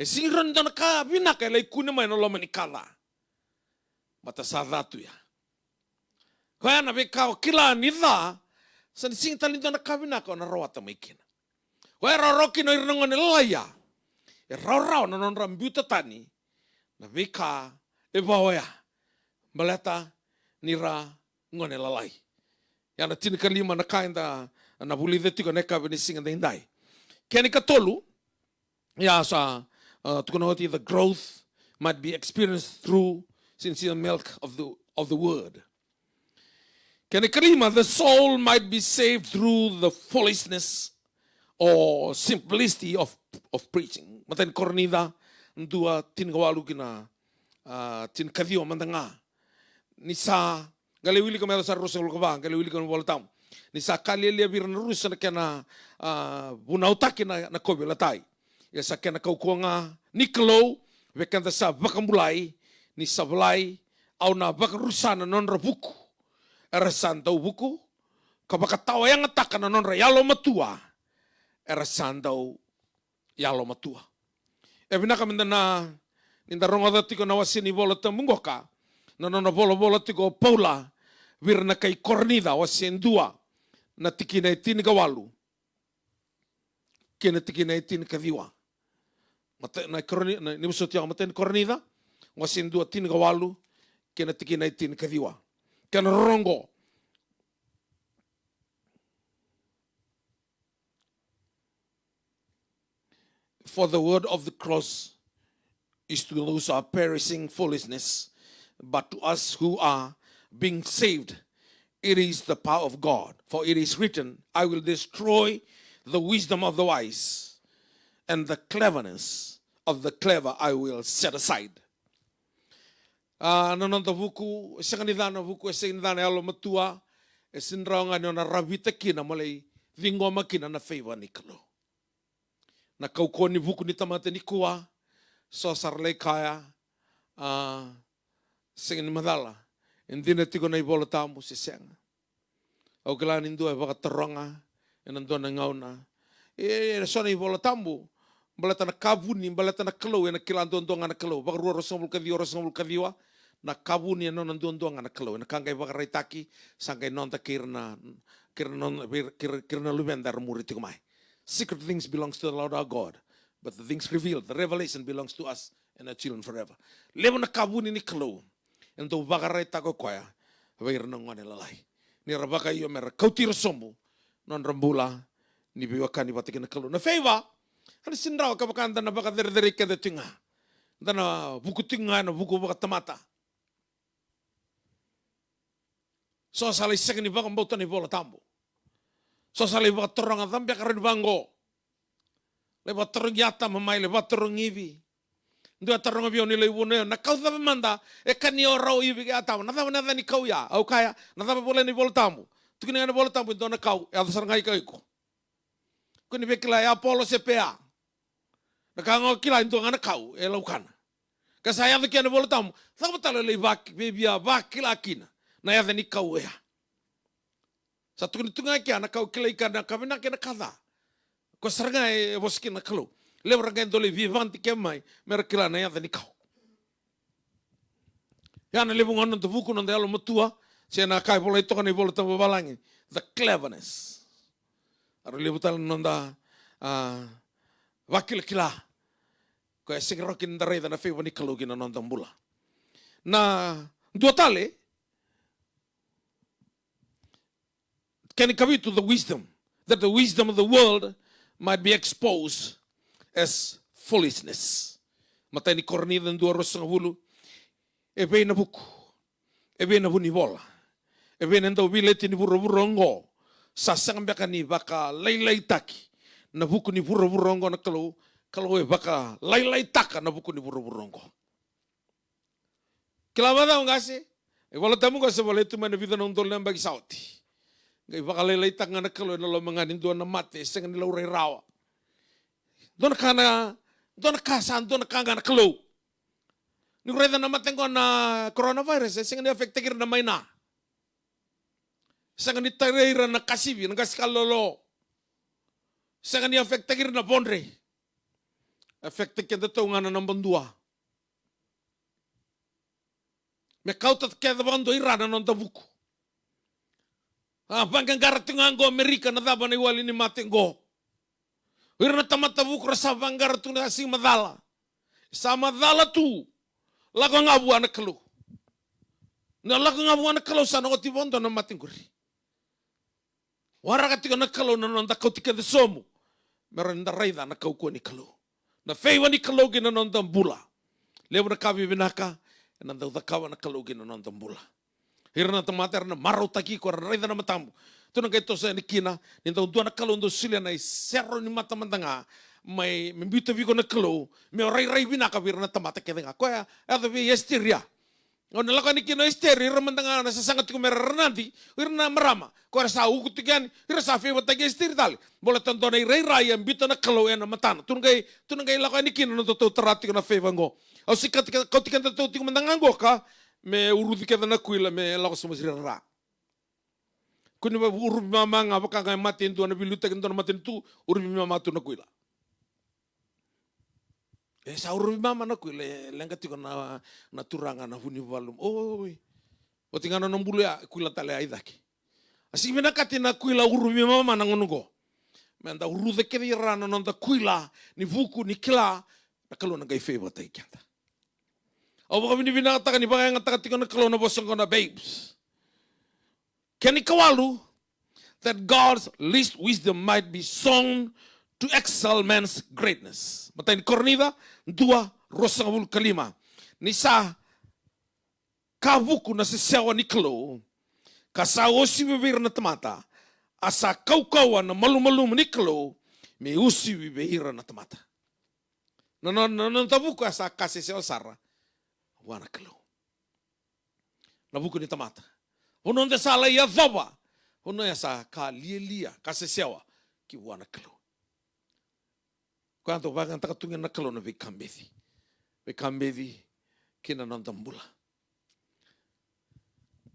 sinra ni dua na kabinaka le kuni mai no lombe ni kala mata sadatu ya kaya na beka kila ni dha san sing tali dua na kabinaka na rawata maikina Wai roroki no irnangone laya. Rau no non rambuta tani. Na vika bawaya. Baleta nira ngone lalai. Yana tini kalima na kainda na buli tiko neka bini singa da indai. Kani katolu ya sa tukunoti the growth might be experienced through sincere milk of the word. Kani kalima the soul might be saved through the foolishness or simplicity of preaching. Maten kornida ndua tin gawalu kina tin kadio mandanga. Nisa galewili kamera sa rosa ulkaba galewili kan voltam. Nisa kalelia birna rusa kena bunautaki na kobelatai. Ya sa kena kaukonga niklo vekanta sa bakambulai ni sablai au na bakarusana non rabuku. Erasanta buku kabakatawa yang atakana non rayalo matua. Era sandau yalo matua. Binaka mindana ninda rongoda tiko na wasini bola tambungoka. Na bola tiko Paula virna kai kornida wasendua na tikina itini kawalu. Kena tikina itini kadiwa. Mate na kornida na nibusotia mate kornida wasendua tini kawalu kena tikina itini kadiwa. Kena rongo for the word of the cross is to those who are perishing foolishness, but to us who are being saved, it is the power of God. For it is written, I will destroy the wisdom of the wise, and the cleverness of the clever I will set aside. Nanonta buku, sanganidana buku, sanganidana alo matua, sinraonga na rabita kina malay vingoma kina na favor niklo. Na kaukoni buku ni tamate ni kuwa so sarlei kaya singin madala hindi na tigo na ibola tamu si senga Au kila nindu e waka teronga, e nandu na ngauna. Sona i vola tambu, balata na kabuni, balata na kalau, e na kila andu na kalau. Waka rua rosongul kadiwa, na kabuni e non andu na kalau. E na kangai waka raitaki, sangkai nonta kirna lumenda ramuri tikumai. Secret things belongs to the Lord our God. But the things revealed, the revelation belongs to us and our children forever. Lewa na kabuni ni kalau. E na waka raitako koya, waira na ngone lalai. Ni rabaka iyo mera kautira sombu non rambula ni biwaka ni batik na kalau na feiva hani sindraw ka baka na baka dere ka de tinga dana buku tinga na buku baka tamata so sala isek ni baka mbota ni bola tambo so sala baka torong adambe ka ren bango le baka torong yata mamai le baka torong ivi ndu atarong bio ni le wone na kau da manda e kani oro ivi ga tamu na da ni kau ya au kaya na da bola ni bola tamu tu ni na bola tamu do na kau e da sarngai kai ko kuni bekla ya polo CPA na kango kila ndo ngana kau e laukan ka saya de kena bola tamu sa batalo le bak bebia bak kila kina na ya da ni kau ya satu ni tunga kia na kau kila ikana kamina kena kada ko sarngai e boskin na kalau lembra que dole vivante que mai mer kila na ya ni kau ya na lebu ngono to buku no delo mutua se na kai bola to ni bola to balangi the cleverness ar lebu tal no da wakil kila ko e sigro kin da reda na fe boni kalau gina non tambula na dua tale can it come to the wisdom that the wisdom of the world might be exposed as foolishness. Mata ni korni dan dua rosang bulu. Ebe na buku. Ebe na buni bola. Ebe na ndau bileti ni buro-burongo. Sasang baka ni baka laylay taki. Na buku ni buro-burongo na kalau e baka laylay taka na buku ni buro-burongo. Kilabada nga si? E wala tamu ka sa wala ito man na vida ng dolan bagi sauti. Ngay baka laylay taka na kalau na lomanganin doon na mate. Sengan nila uray rawa. Dona kasan, dona kanga na kalau. Ni reda na matengo na coronavirus, senga ni afekte na may na. Senga ni tareira na kasibi, na gaskalolo. Senga ni afekte na bondre. Afekte kenda to nga na ng bandua. Me kautat keda bando irana non tabuko. Banggang garating ngo Amerika na daba na iwali ni matengo. Irna tamata bukra sa banggar tu na si madala. Sa madala tu. Lago ngabu anak kelu. Na lago ngabu anak kelu sa nangoti bondo na matinguri. Wara katika na kelu na nanda kau tika de somu. Meron na raida na kau ko ni kelu. Na feiwa ni kelu gina nanda bula. Lewa na kabi binaka. Nanda udakawa na kelu gina nanda bula. Irna tamata na marau taki ko raida na matamu. Tu na kaito sa nikina, nintau dua na kalau ndo silia na isero ni mata mantanga, may mbito vigo na kalau, may rai binaka vira na tamata kaya nga. Kaya, ada vi estiria. O nalaka ni kino esteri, ira mantanga na sasangat ko merernanti, ira na marama. Kaya sa ukut tigan, ira sa fi watagi esteri tali. Bola tanto na rai mbito na kalau na matana. Tu na kay laka ni kino na totoo tarati ko na fe vango. O si kau tikan totoo tiko mantanga ngo ka, me urudi kada na kuila, me lako sumasira ra. Kuni ba urubi mama nga baka nga matin tu na biluta kento na matin tu urubi mama tu na kuila. Sa urubi mama na kuila lenga tiko na turanga na huni balum. Oi. O tingana na mbulu ya kuila tale aidaki. Asi mina kati na kuila urubi mama na ngonugo. Menda urude kedi rana nonda kuila ni vuku ni kila na kalau na gai feva tai kianta. Au baka bini bina kata ni baka nga taka tiko na kalau na bosong ko na babes. Kani kawalu that God's least wisdom might be sown to excel man's greatness. Mata ni kornida dua rosangabul kalima. Nisa kabuku na sisawa ni kalo kasawo si bibir na tamata asa kaukawa na malu-malu ni kalo me usi bibir na tamata. Nanon tabuku asa kasisawa sara wana kalo. Nabuku ni tamata. Uno de sala ya dhaba. Uno ya sa ka lia kasesewa ki wana kalo. Kwanto bagan takatungan na kalo na vikambedi. Vikambedi kina nandambula.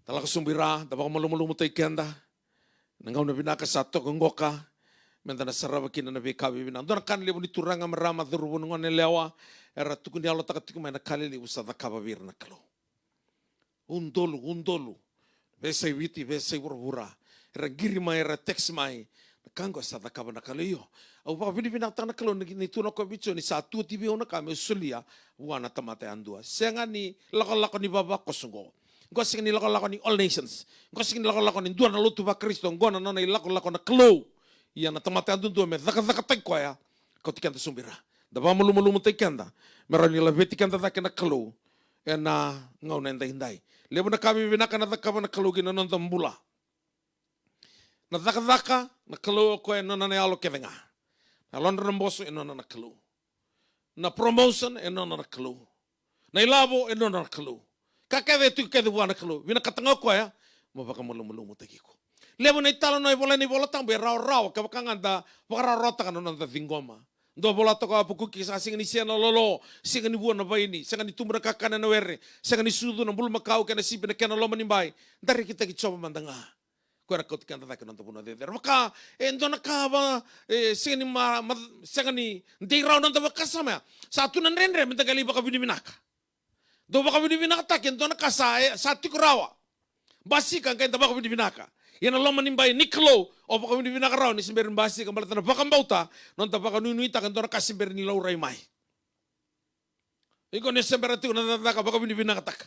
Talaka sumbira, dabaka malumulumutay kenda. Nangau na binaka sa to ngoka. Menta na sarava kina na bekawi bina. Dona kan lebu ni turanga marama dhurubu ngone lewa. Era tukuni alo takatiku mai na kalili usa dhakava vir na kalo. Undolu. Vesai viti, vesai wura. Era giri mai, era teks mai. Kanggo sa dhakava na kalo iyo. Au pa vini vina tana kalo ni tuna ko bicho ni sa tu tibi ona kame usulia. Wana tamate andua. Senga ni lako ni baba kosungo. Gosing ni lako ni all nations. Gosing ni lako ni dua na lutu ba Kristo. Gona nona ni lako na kalo. Ia na tamate andu me dhaka taiko ya. Kau tikanda sumbira. Dava malu tekanda. Merani la vetikanda dhaka na kalo. E na ngau na indai. Lebu na kami vinaka na dhaka na kalo gina nonta mbula. Na dhaka na kalo ko e nona na alo kevenga. Na londra mboso e nona na kalo. Na promotion e nona na kalo. Na ilavo e nona na kalo. Kakeve tu kede wana kalo. Vina katanga ko ya. Mabaka malu tekiko. Lebu na italo na bola tambo e rao ka bakanganda wakara rota kana nonta thingoma. Ndo bola toka apuku kisa singa ni siana lolo, singa ni buana baini, singa ni tumra kakana na were, singa ni sudu na bulma kau kana sipi na kena loma ni bai. Dari kita kicoba mandanga. Ko ra kot kanta taka nonta buna de. Maka endo na kaba singa ni ndei rao nonta bakasama. Satu na nrenre minta gali baka bini binaka. Do baka bini binaka tak endo na kasa satu kurawa. Basi kan kenta baka bini binaka. Yana loma nimbai niklo o baka bini binaka rao ni simber basi kambala tana baka mbauta nonta baka nui takan dona kasimber ni laurai mai. Iko ne simber atu na taka baka bini binaka tak.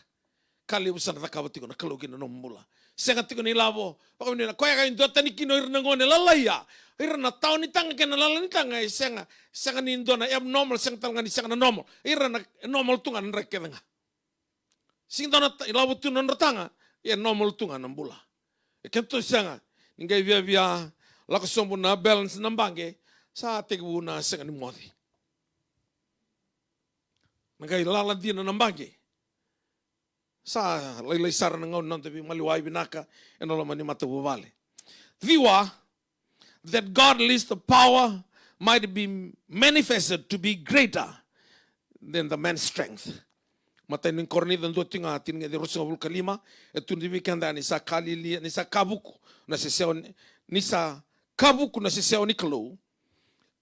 Kali usan taka batiko na kalo kina nombula. Senga tiko ni lavo baka bini binaka. Koya kain dota ni kino irna ngone lalaya. Irna tau ni tanga kena lala ni tanga senga ni indona abnormal senga tanga ni senga na normal. Irna normal tunga nreke tanga. Sing dona lavo tu non tanga ya normal tunga nambula. Kento sanga ningai via lako sombo na balance nambange sa tegu na sanga ni modi. Nagai lala dina nambange. Sa lai sara ngau nante bi maliwai binaka enola mani matabu vale. Viwa that God least the power might be manifested to be greater than the man's strength. Mata ni korni dan dua tinga de rosa bul kalima etu ni kanda ni sa kalili ni sa kabuku na seseo ni sa kabuku na seseo ni kalo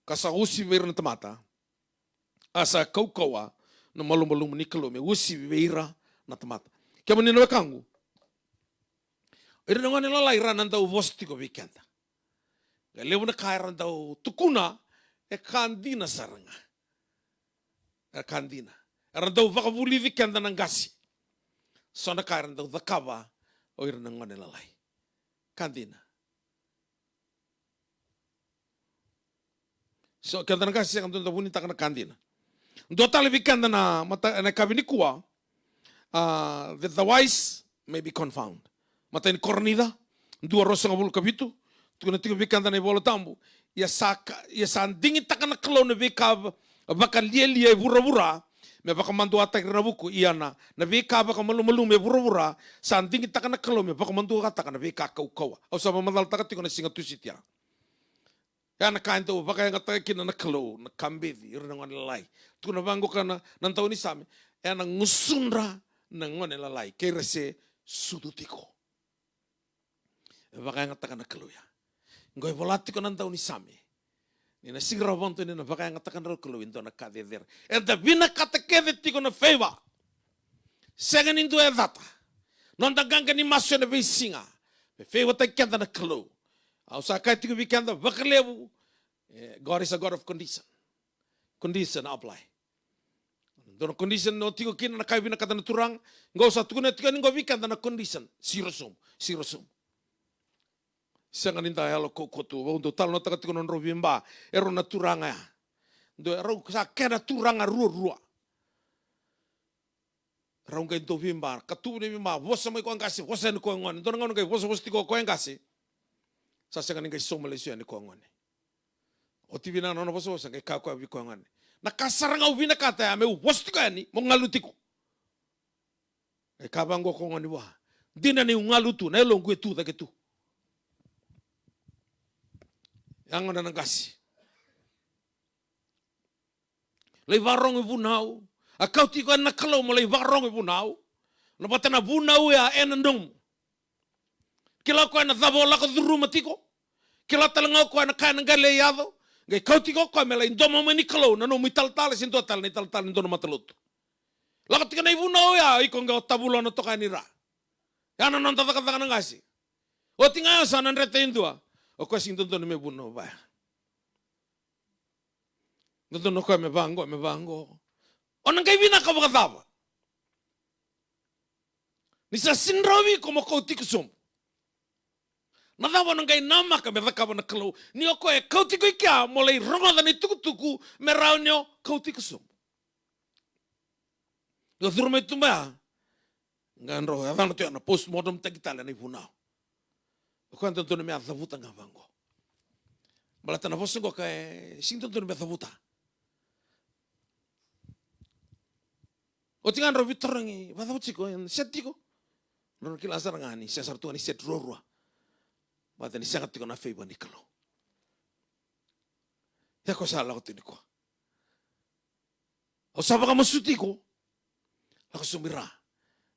kasa usi ver na tamata asa kaukawa no malum ni kalo me usi veira na tamata kemo ni no kangu ira no ngani la ira nanda u vosti ko vikenda lewu na kaira nda tukuna e kandina saranga e kandina Randau vakavuli vikenda nangasi. Sona kai randau vakava o ira ngone lalai. Kandina. So kenda nangasi yang tunda buni takana kandina. Dotale vikenda na mata na kavini kuwa. That the wise may be confound. Mata ni kornida. Dua rosa ngabul kabitu. Tukuna tiga vikenda na bola tambu. Ya sandingi takana klone vikav bakal lielie vura. Me baka mandu atak na buku iana na vika baka malu me bura sanding kita kana kalau me baka mandu atak na vika kau au sama madal takati kona singa tusitia ya na kain tu baka yang atak kina na kalau na kambevi irna ngone lalai tu na bangu kana nantau ni same ya na ngusundra na ngone lalai kerese sudutiko baka yang atak na kalau ya ngoi volati kona nantau ni same Nina sigra vonto nina baka yang atakan ro kelo into na kadeder. Enda bina katekeve tiko na favor. Sengan into edata. Nonda ganga ni maso na visinga. Be favor ta kenda na kelo. Au sa kai tiko vikenda bakalevu. God is a God of condition. Condition apply. Dono condition no tiko kina na kai bina kata na turang. Ngau sa tukuna tiko ni ngo vikenda na condition. Sirosum. Senga ninda alo kokotu untuk tal no takati konon robimba ero na turanga do ero sa kena turanga rua raunga into bimba katu ni bimba vosa mai ko angasi vosa ni ko ngon do ngon kai vosa vosti ko angasi sa senga ninga somo le ni ko ngon o tivina no vosa vosa kai ka ko bi ko ngon na kasaranga ubina kata ya me vosti ko ni mo ngalutiko e kabango ko ngon wa dina ni ngalutu na longu tu da ke tu yang ada nangasi. Lei varong ibu nau. Akau tiko na kalau mulai varong ibu nau. Na batana bu nau ya enandong. Kila ko na zabola ko duru matiko. Kila talanga ko na kana gale yado. Ngai kauti ko ko mela indoma mani kalo na no mital sin total ni tal indona matalut. Lakat ka na ibuna o ya iko nga tabulo na to kanira. Yana non tata kata kana ngasi. O tinga sa nan rete indua. O ko sin tonto me buno ba. Tonto no ko me bango. Onang kay bina ka bakataba. Ni sa sinrawi ko mo kauti kusum. Nadawa nang kay nama ka me vakaba na kalo. Ni o ko e kauti ko ikia mulai rongoda ni tuku me raunyo kauti kusum. Yo thurma tumba ngandro avano te na postmortem takitala ni funao ko anto to me athavuta ngavango balata na vosengo ka sinto to me athavuta o tingandro vitorangi vathavuti ko setiko no kila sarangani se sartu ni set rorwa bata ni sangat ko na feiba ni kalo ya ko sala ko tiniko o sabaka masutiko ako sumira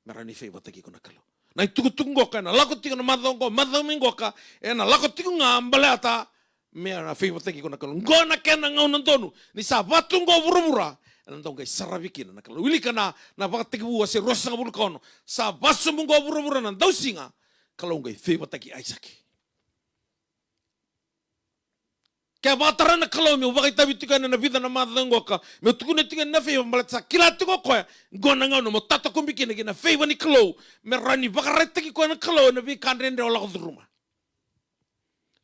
marani fei batagi ko nakalo na itugutungo ka na lakot ko na madongo ka na lakot ko nga ambalata me na fei batagi ko nakalo ngona kena ngaunan tonu ni sabatungo burubura nandong kay sarabikin na nakalo wili ka na bakatigi buwa si rosa nga bulkono sa basumungo burubura nan dausinga kalau ngay fei batagi aisaki kaya matara na kalau mi ubakay tabi tika na nabida na matango ka mi tukune tika na fei malat sa kilati ko ko gona ngano mo tata kumbiki na gina fei ni kalau merani bakaret taki ko na kalau na bi kanrende ola ko ruma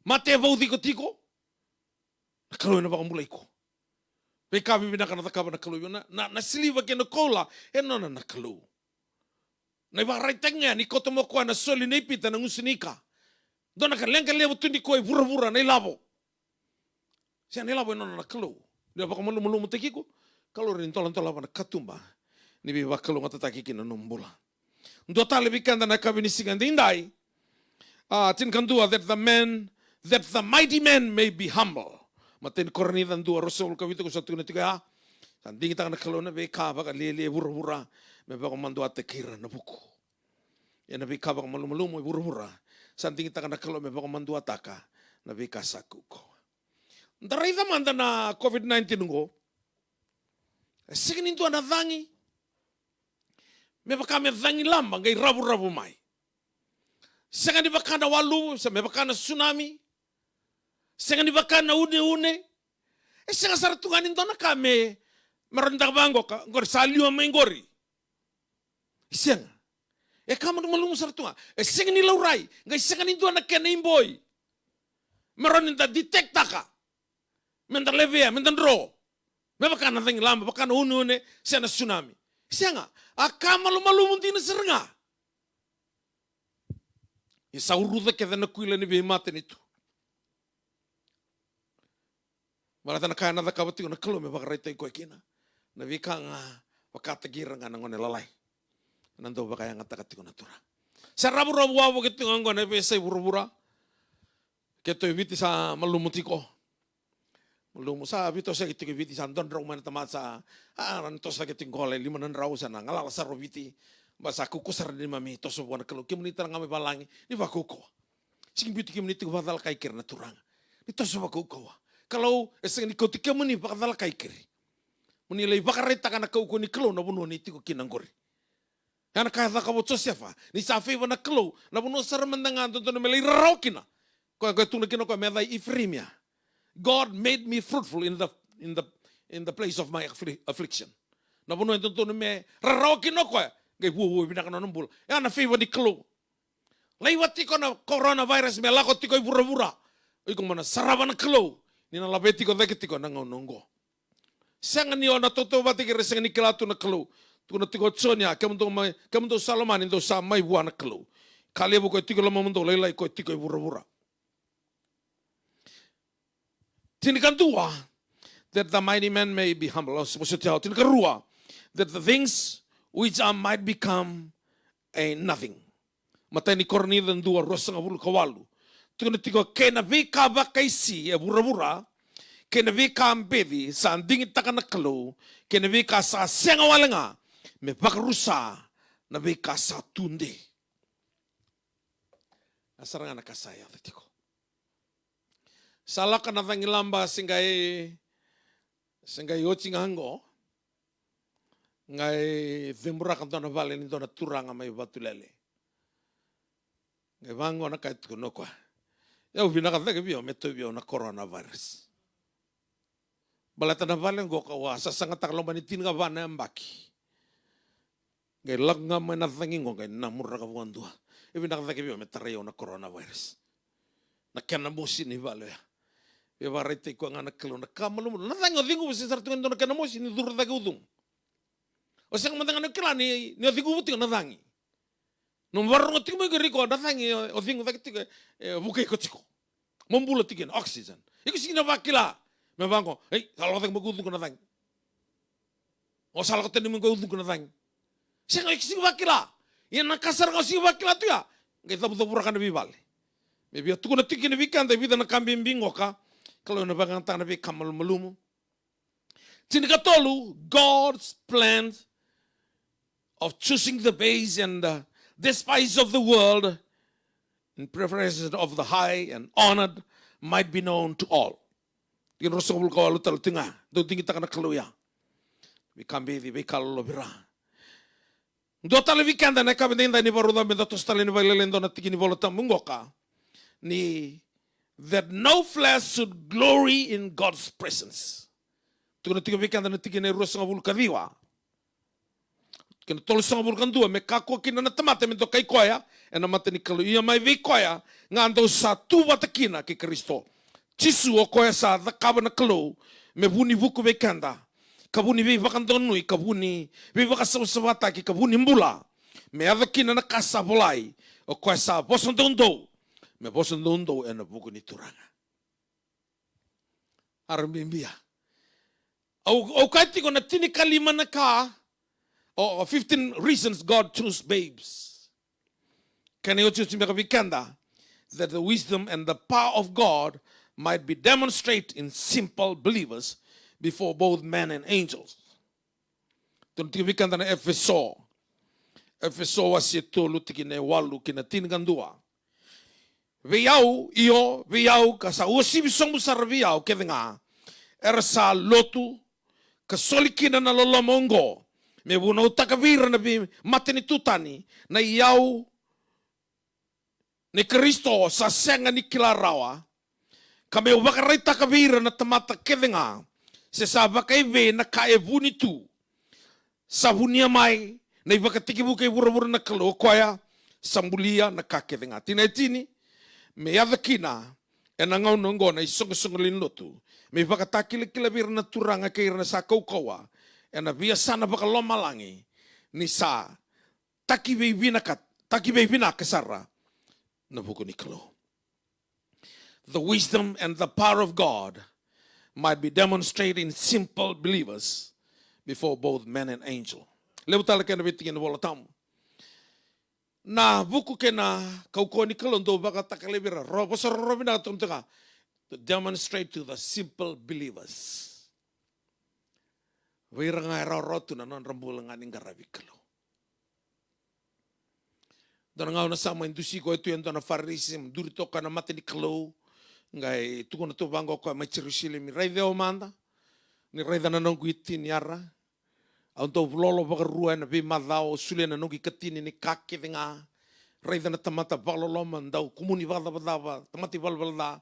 mate vaudi ko tiko na kalau na bakamulay ko pe kabi bina kana takaba na kalau na siliva ke na kola no na kalau na bakaret tanga ni ko tomo ko na soli na ipita na ngusinika dona ka lenga lewo tundi ko vura na ilabo. Siya nila boy na nakalo. Dia baka malu tekiko. Kalau rin tolan na katumba. Ni bi bakalo ngatataki kina numbula. Ndo tale bikanda na kabinisigan dindai. Tin kandua that the mighty man may be humble. Matin korni dan dua rasul kawito ko sa tuna tiga. Sanding kita nakalo na be ka baka lele bura. Me baka mandua tekira na buku. Ya na be ka baka malu mo bura. Sanding kita nakalo me baka mandua taka na be kasaku ko. Ndarai manda na COVID-19 ngo. Sigin into na dhangi. Me baka me dhangi lamba ngai rabu mai. Sanga di baka na walu, sa me baka na tsunami. Sanga di baka na une. Sanga saratungan into na kame merondak bango ka ngor salio mengori. Sanga. Kamu malum saratunga. Sanga ni laurai, ngai sanga into na kena imboy. Meroninta detektaka. Menda levea, menda ro. Me baka na thangi lamba, baka na une, siya na tsunami. Siya nga, malu munti na serenga. Isa uruda kaya na kuila ni bihimate nito. Malata na kaya na dakabati ko na kalo, me baka raita ko ikina. Na vika nga, wakatagira nga nangone lalay. Nando baka yang atakati ko na tura. Sa rabu-rabu wabo kito nga na pesa bura-bura. Kito ibiti sa malumuti ko. Lumo sa bito sa kitik biti sa don raw man tamat sa ranto sa kiting gole lima nan raw sa ngalala sa robiti basa kukusar ni mami to so buwan kalau kimunita nga may balangi ni bakuko sing biti kimunita badal kay kir naturang ito so bakuko kalau eseng ni kotik kimuni badal kay kir muni lay bakarita kana kauko ni klo na buno ni tiko kinanggori kana kaya ka botso sefa ni sa fe na klo na buno sar mandangan to no melay raw kina ko tunay kino ko meday ifrimia. God made me fruitful in the place of my affliction. Na puno ito me rarawakin ako gay buo binaka na numbul. Ya na favor ni klo. Laywati ko na coronavirus me lakot ko bura-bura. Ay kung mana saraban na klo. Ni na labeti ko dekiti ko nangonongo. Sangan niyo na totoo bati kire sangan ni kilato na klo. Tuna tiko tsonya kamundo Saloman indo sa may buwan na klo. Kaliabo ko tiko lamamundo laylay ko tiko bura-bura. Tinikantua, that the mighty man may be humble. Tinikarua, that the things which are might become a nothing. Matay ni korni dan dua rosa nga bulu kawalu. Tinitigo kena vika bakaisi e bura-bura, kena vika ambedi sa andingit takanakalo, kena vika sa senga walanga, me bakarusa na vika sa tunde. Asaranga nakasaya tatiko. Salah kana tangi lamba singgai ocing hango. Ngai thembura kan tona vale ni tona turanga mai batu lele. Ngai vango na kait kuno kwa. Ya ubina ka thake bio meto bio na coronavirus. Balata na vale ngo ka wa sasanga taklo mani tin ga vana mbaki. Ngai langa mai na thangi ngo ngai na murra ka buandua. Ubina ka thake bio metareo na coronavirus. Na kana mosi ni vale ya. Be varete ko ngana kelo na kamalu na thango dingo bisi sartu ndo na kana mosi ni dur thake udung. O sang matanga kila ni thigu buti na thangi. No warro tiko me riko na thangi o thingu thake tiko buke ko tiko. Mombula tikin oxygen. Iku sina bakila. Me bango, salah thang magudu ko na thangi. O salah ko tani magudu ko na thangi. Sing iku bakila. Yan nakasar ko si bakila tu ya. Ngai tabu burakan bi bale. Me bi tu ko na tikin bi kan bi na kambing bingo ka. Kalau na bangang tana bi kamal malumu. Sini katolu God's plan of choosing the base and the despised of the world in preference of the high and honored might be known to all. Tingin Rasul kawalu tal tinga, do tingin taka na kaluya. Bi kambi di bi kallo bira. Do tali bi kanda na kabinda ni baruda menda tostali ni bailendo na tingin volota mungoka ni that no flesh should glory in God's presence. Tingin tingin bi kanda na tingin ni Rasul kawalu kadiwa. Kena tolu sanga bulkan dua me kako kina na tamate mento kai koya e na mate ni kalu ia mai vi koya ngando sa tu wata kina ki Kristo chisu o koya sa da kaba na kalu me buni vuku be kanda kabuni vi vakan donui kabuni vi vakasa usawata ki kabuni mbula me ada kina na kasa bolai o koya sa boson dondo me boson dondo e na vuku ni turanga aramimbia au kaiti ko na tini kalima na ka or 15 reasons God chose babes. Can you choose that the wisdom and the power of God might be demonstrated in simple believers before both men and angels. Tuntikanda na Efeso. Efeso wasitulu tikine walu kina tinigandua. Viau ka sa usibi somu sarviau kevenga. Ersa lotu ka solikina na lolomongo. Me buno takavira na bi mateni tutani na iau ni Kristo sa senga ni kilarawa kame ubakarai takavira na tamata kevenga se sabakai ve na kaevuni tu sabunia mai na ibakatiki bukai bura na kalo koya sambulia na kakevenga tinetini me yavakina e na ngau nongo na isongo linlotu me ibakataki kilabira na turanga kaira na sa kaukawa ena via sana baka loma langi ni sa taki beibina kasara na buku ni kalo. The wisdom and the power of God might be demonstrated in simple believers before both men and angel. Lebu tala kena bitingin bola tamu. Na buku kena kau ni kalo ndo baka takalebira robo sorobina tumtaka to demonstrate to the simple believers. Wiranga rotu na non rambulangan ing garavikalo. Dan ngau na sama indusi ko itu yang na farisim durito kana mate ni kalo ngai tuko na to bango ko mai Jerusalem rai de omanda ni rai da na nonguiti ni ara auto lolo baka rua na bi madao sule na nongi katini ni kake venga rai da na tamata balolo mandau kumuni bada tamati balbalda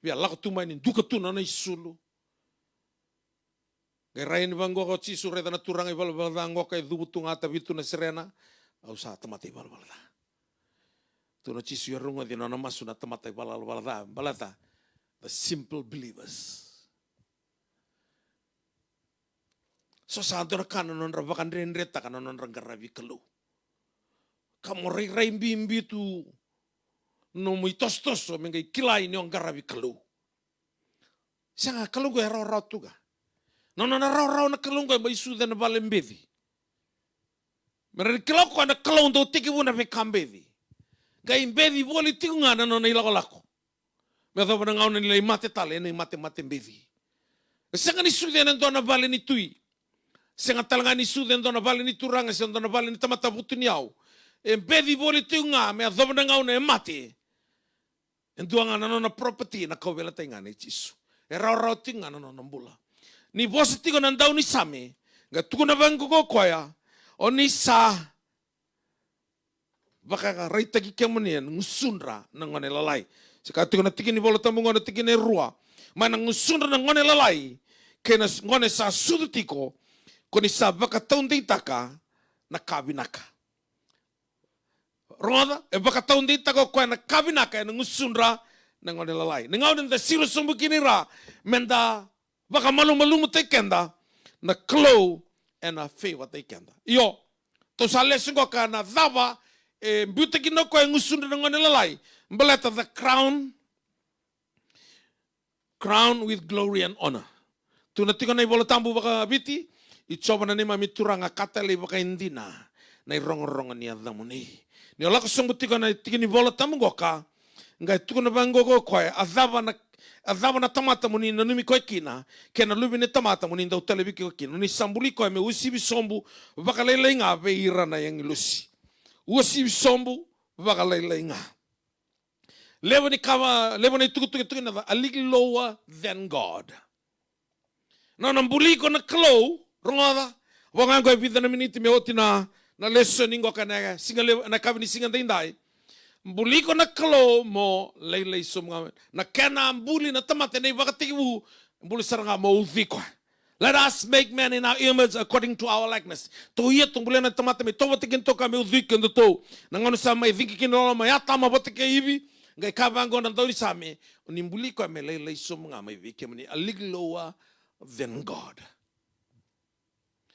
bi ala tu mai ni duka tu na isulu. Gerai ni bango ko chisu re na turang ibal balda ngoka dubutung ata bitu na serena au sa tamati bal balda tu no chisu yarunga di na masu na tamati bal balda the simple believers so sa ando kana non rabakan renreta kana non rangaravi kalu kamu rai bimbi tu no muy tostoso mengai kilai ni on garavi kalu sanga kalu go ero tuga no rau na kalungga ba isu na balembedi. Mereka kalau ko na kalung do tiki wuna be kambedi. Gai bedi boli tinga na no ilako lako. Medo ba ngau na nilai mate tale na mate bedi. Sanga ni isu na do na bale ni tui. Sanga talanga ni isu na do na bale ni turanga sanga do na bale ni tamata butuniau. Bedi boli tinga me do ba ngau na mate. Enduanga na property na kau vela tenga ni Jisu. Rau tinga na bula. Ni bosi tigo na ndau ni same. Ga tuku na bangu ko koya. O ni sa. Baka ka raita ki kemunian ngusunra na ngone lalai. Sika tuku na tiki ni bola tamu ngone tiki ni rua. Mana ngusunra na ngone lalai. Kena ngone sa sudu tiko. Koni sa baka taun taka na kabinaka. Roda, baka taun taka ko na kabinaka na ngusunra na ngone lalai. Ningau den da siru sumbu kini ra. Menda baka malu te kenda na klo na favor te kenda. Iyo, to sa lesungo ka na dava buta kino ko ngusunra na ngone lalai. Mbeleta the crown with glory and honor. Tuna tika na ibola tambu baka biti, icoba na nima mituranga katale baka indina, na irongo-rongo ni adamuni. Ni ola kasumbu tika na tika ni bola tambu goka, ngai tuku na bango go koe, adava na tamata muni na numi koe kina, kena lubi ni tamata muni ndau telebiki koe kina, ni sambuli koe me usibi sombu, baka leilai nga ve ira na yang ilusi. Usibi sombu, baka leilai nga. Lewa ni tuku na a little lower than God. Na nambuli ko na klo, ronga wanga ko vida na miniti me otina na lesson ngo kana singa na kabini singa dindai. Mbuli ko na klo mo leilei sumga na kana mbuli na tamate nei wakatibu mbuli saranga mo uviko. Let us make man in our image according to our likeness. To ia tumbule na tamate me to watikin to ka me uviko ndo to. Na ngono sa mai viki kino ma ya tama botike hivi. Ngai kavango na ndori same unimbuli ko me leilei sumga mai viki mani a little lower than God.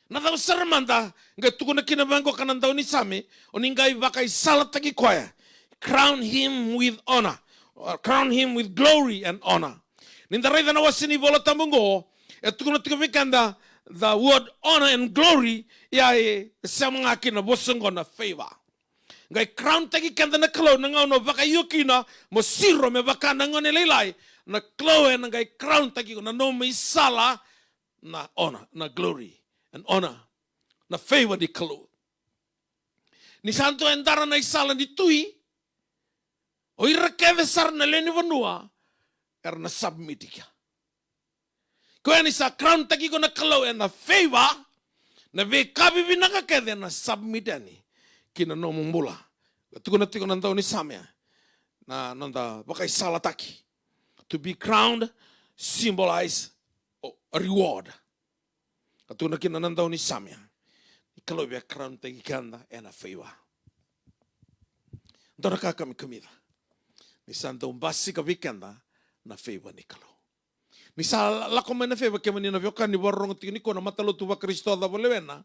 Na tau saramanda, ngai tuku na kinabango kanandau ni same, o ningai wakai salataki koya. Crown him with honor. Crown him with glory and honor. Nindarai na wasini bola tambungo, tuku na tikapikanda, the word honor and glory, ya samanga kina bosungo na favor. Ngai crown taki kanda na kalo, nangau no wakayukina, mo siro me waka nangone leilai, na kloe na ngai crown taki na no me sala na honor, na glory and honor, na favor di kalo. Ni santo endara na isala di tui, o irakeve sar na leni vanua, na submitika. Ko ni sa crown taki ko na kalo na favor, na ve kabi binaka kede na submitani, kina no mumbula. Tuko na ndao ni samea, na nanda wakai sala taki. To be crowned symbolize a reward. Katuna kina nandau ni samia. Kalau be crown tegi kanda and a favor. Ndora kaka mi comida. Ni santo basi ka vikanda na favor ni kalau. Ni sa lako mena favor ke mani na vioka ni warong tigi ni kona matalo tu ba Kristo da bolevena.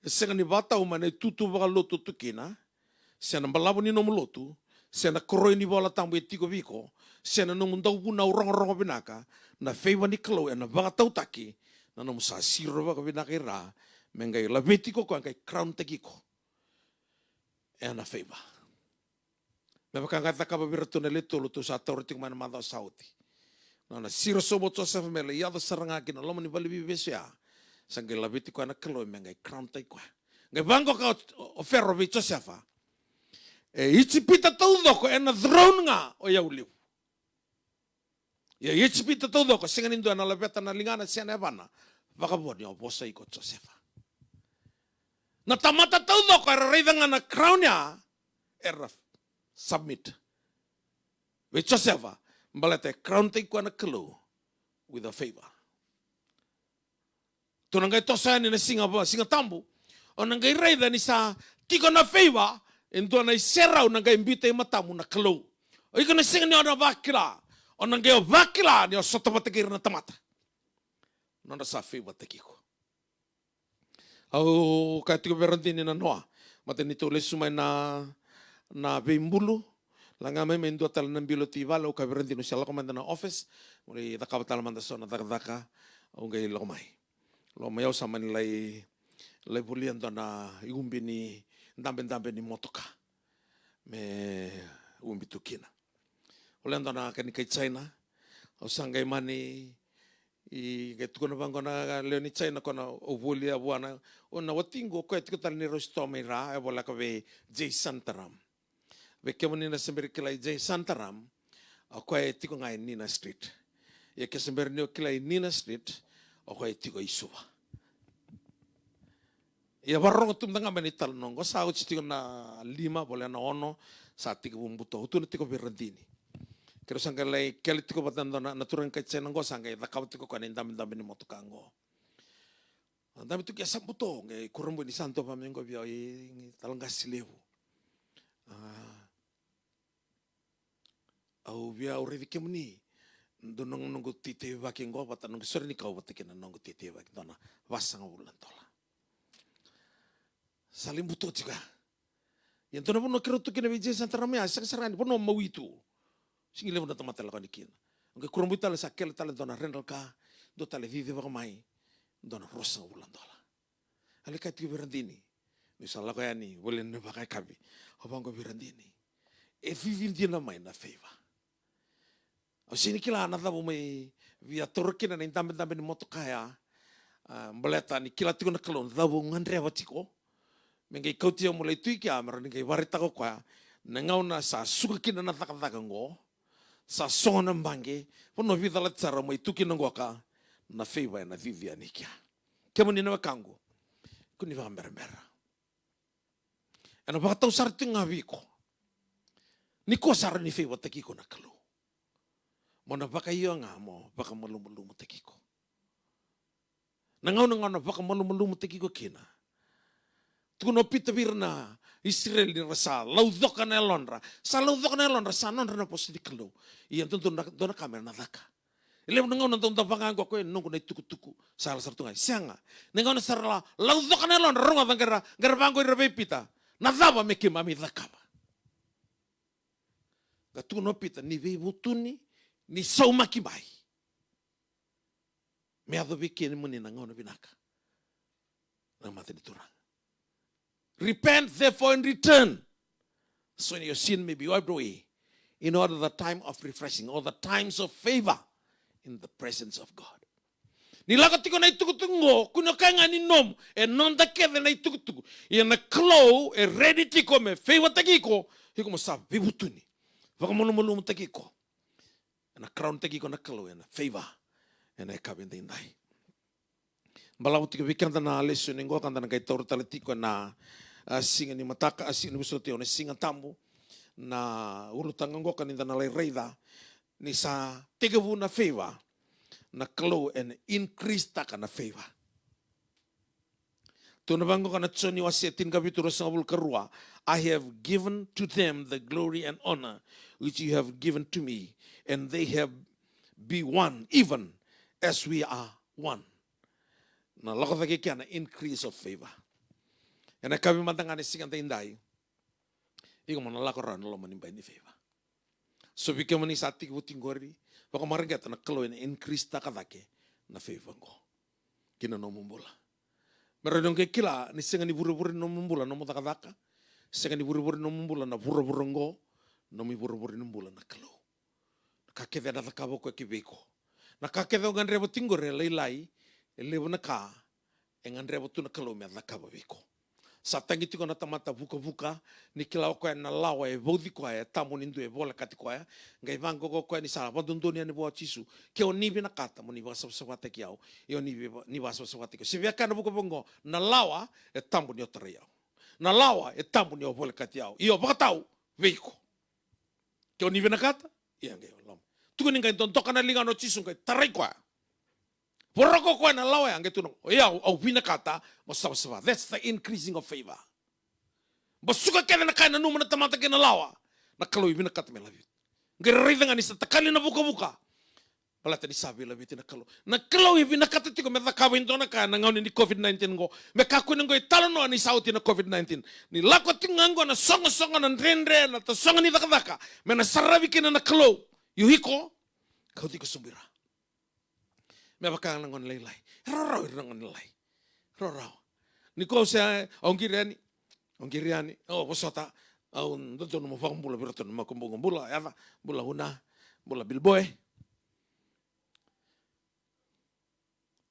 Senga ni bata umane tutu ba lotu tukina. Sena balabo ni nomolotu. Sena koroi ni bola tambu etiko viko. Sena nung ndau puna urang binaka na favor ni kalau na baka tau taki na nung sa siro baka binaka ira mengai labeti ko kai crown taki ko na favor me baka ngata ka babirto na leto luto sa authority mana manda sauti na siro sobo Joseph mele ya da saranga kina lomo ni balibi besia sangai labeti ko na kalau mengai crown taki ko ngai bango ka ofero bi Joseph ichipita tau doko na throne nga o ya uliu. Ya ichipita tau doko singa nindo na labeta na lingana siana bana baka boni o bosa iko Josefa. Na tamata tau doko reida nga na crown ya submit. We Josefa mbalete crown te ko na kelo with a favor. Tunangai tosa ni na singa tambu onangai reida ni sa tiko na favor ento na serau nangai mbite matamu na kelo. O iko na singa ni ona bakila. O nanggeo bakila ni o soto patikir na tamata. Nanda sa favor tekiko. Au kaitiko berhenti ni na noa. Mate ni tulis sumai na bimbulu. Langa me mendo tal na bilo tival o ka berhenti no siala komanda na office. Muli daka batal manda so na daka o ngai lomai. Lomai au sama nilai bulian na igumbi ni ndambe ni motoka. Me umbi tukina. Olendo na kani kai China, o sangai mani i ke tukuna bango na leoni China kona ovulia buana o na watingo ko etikota ni rostome ra e bola ka ve Jay Santaram. Ve kemani na semberi kila Jay Santaram Ako ay tiko nga Nina Street. Ya kesember ni okila Nina Street, ako ay tiko isuwa. Ya warong tum tanga menital nongo sa uci tiko na 5 boleh na ono sa tiko bumbuto. Utu tiko berhenti. Kero sangka lai kali tiko batando na naturan kacen nongo sangka ita kau tiko kanin dami ni moto kango. Dami tu kiasa buto ngai kurumbu ni santo pamengo biao i talanggas lewu. Au biao revi kemuni. Donong nunggu tite baki ngo bata nunggu sore ni kau bata kena nunggu tite baki dona wasang bulan tola. Saling buto juga. Yang tona pun kira tu kena bijak santara me asak sarani pun mau itu. Singile pun datang mata lakukan dikin. Ngai kurumbu tala sakel tala dona rendal ka do tala vivi baka mai dona rosa bulan tola. Alika tu berandini. Misalnya kaya ni boleh nebakai kabi. Abang ko berandini. E vivi dia na mai na favor. O sini kila anata bo may via torkina na intambe ni moto kaya mbaleta ni kila tiko na kalon dabo ngandre watiko mengai kautia mulai tui kia mara ni kai warita ko kwa nangau na sa suka kina na taka ngo sa sona mbange pono vida la tsara mai tuki na ngoka na feiva na vivia ni kia kemo ni na kango kuni va mbera ana ba tau sarti ngaviko ni ko sar ni feiva takiko na kalo Mona baka iyo nga mo, baka malumulumu tekiko. Nangaw na baka malumulumu tekiko kina. Tukuno pita birna Israel ni rasa, laudok ka na elonra. Sa laudok na elonra, sa nonra na positi kalo. Iyan tunto na kamera na daka. Ile nangaw na tunto baka ko nunggu na tuku-tuku. Sa alasar tungay. Siya nga. Nangaw na sarala, laudok ka na elonra, runga bang garbango irabe pita. Nadaba meki mami dakaba. Katuno pita, ni vibutuni, ni sau maki bai. Me ado biki ni muni na ngono binaka. Na mati ni turang. Repent therefore and return. So your sin may be wiped away. In order the time of refreshing or the times of favor in the presence of God. Nilaka tiko na itukutungo, kuno kanga ni nom, e non da keve na itukutuku. Ia na klo, e ready tiko me favor takiko, hiko mo sa bibutuni. Waka mulu takiko. Na crown teki ko na kalo na favor na kabinda indai balau tiki bikanta na leso ningo kanta na kay toro taletiko na singa ni mataka asin ni gusto na singa tambo na urutang ngo kaninda na lay reida ni sa tigabu na favor na kalo and increase ta na favor tuna bango kana tsoni wasiatin kapitulo 12 karua I have given to them the glory and honor which you have given to me and they have be one even as we are one. Na lako thake kia na increase of favor. Yana kabi matanga ni singa indai. Iko mana lako ran lo manimba ni favor. So bika mani sati kutingori, baka marga na kalo na increase ta kadake na favor ko. Kina no mumbula. Meron ke kila ni singa ni buru-buru no mumbula no mutakadaka. Singa ni buru-buru no mumbula na buru-buru ngo no mi buru-buru no mumbula na kalo. Kakeve na takabo ko kibeko. Na kakeve ngan rebo tingore leilai, elevo na ka, ngan rebo tu na kalo me takabo beko. Sa tangi tiko na tamata buka-buka, ni kila ko na lawa e vodi ko e tamu nindu e bola kati ko e, ngai vango ko ni sala pandondoni ni bo chisu, ke o nibi na kata mo ni basa sawate ki au, e o ni basa sawate ko. Si viaka na buka bongo, na lawa e tamu ni otre au. Na lawa e tamu ni o bola kati au. Io bakatau veiko. Ke o nibi na kata, ia ngai o lom. Tuku ni ngai tontoka na linga no chisu ngai tarai koa. Poroko koa na lawa ngai tunong. Ia au vina kata mo sawa. That's the increasing of favor. Basuka kena na kaina numa na tamata kena lawa. Na kalau vina kata me lavi. Ngai rarida ngani sa takali na buka-buka. Palata ni sabi lavi na kalau. Na kalau vina kata tiko me thakawa indona ka na ngauni ni COVID-19 go. Me kaku ni ngai talo no ni sauti na COVID-19. Ni lako tingango na songa-songa na rendre na ta songa ni thaka. Me na sarabi kena na kalau. Yuhiko, kau tiko sumbira. Me bakang nangon lelai. Rorau nangon lelai. Rorau. Niko saya ongiriani. Oh bosota. Aun dodo no mafang bula birato no makumbong bula. Ava bula huna. Bula bilboy.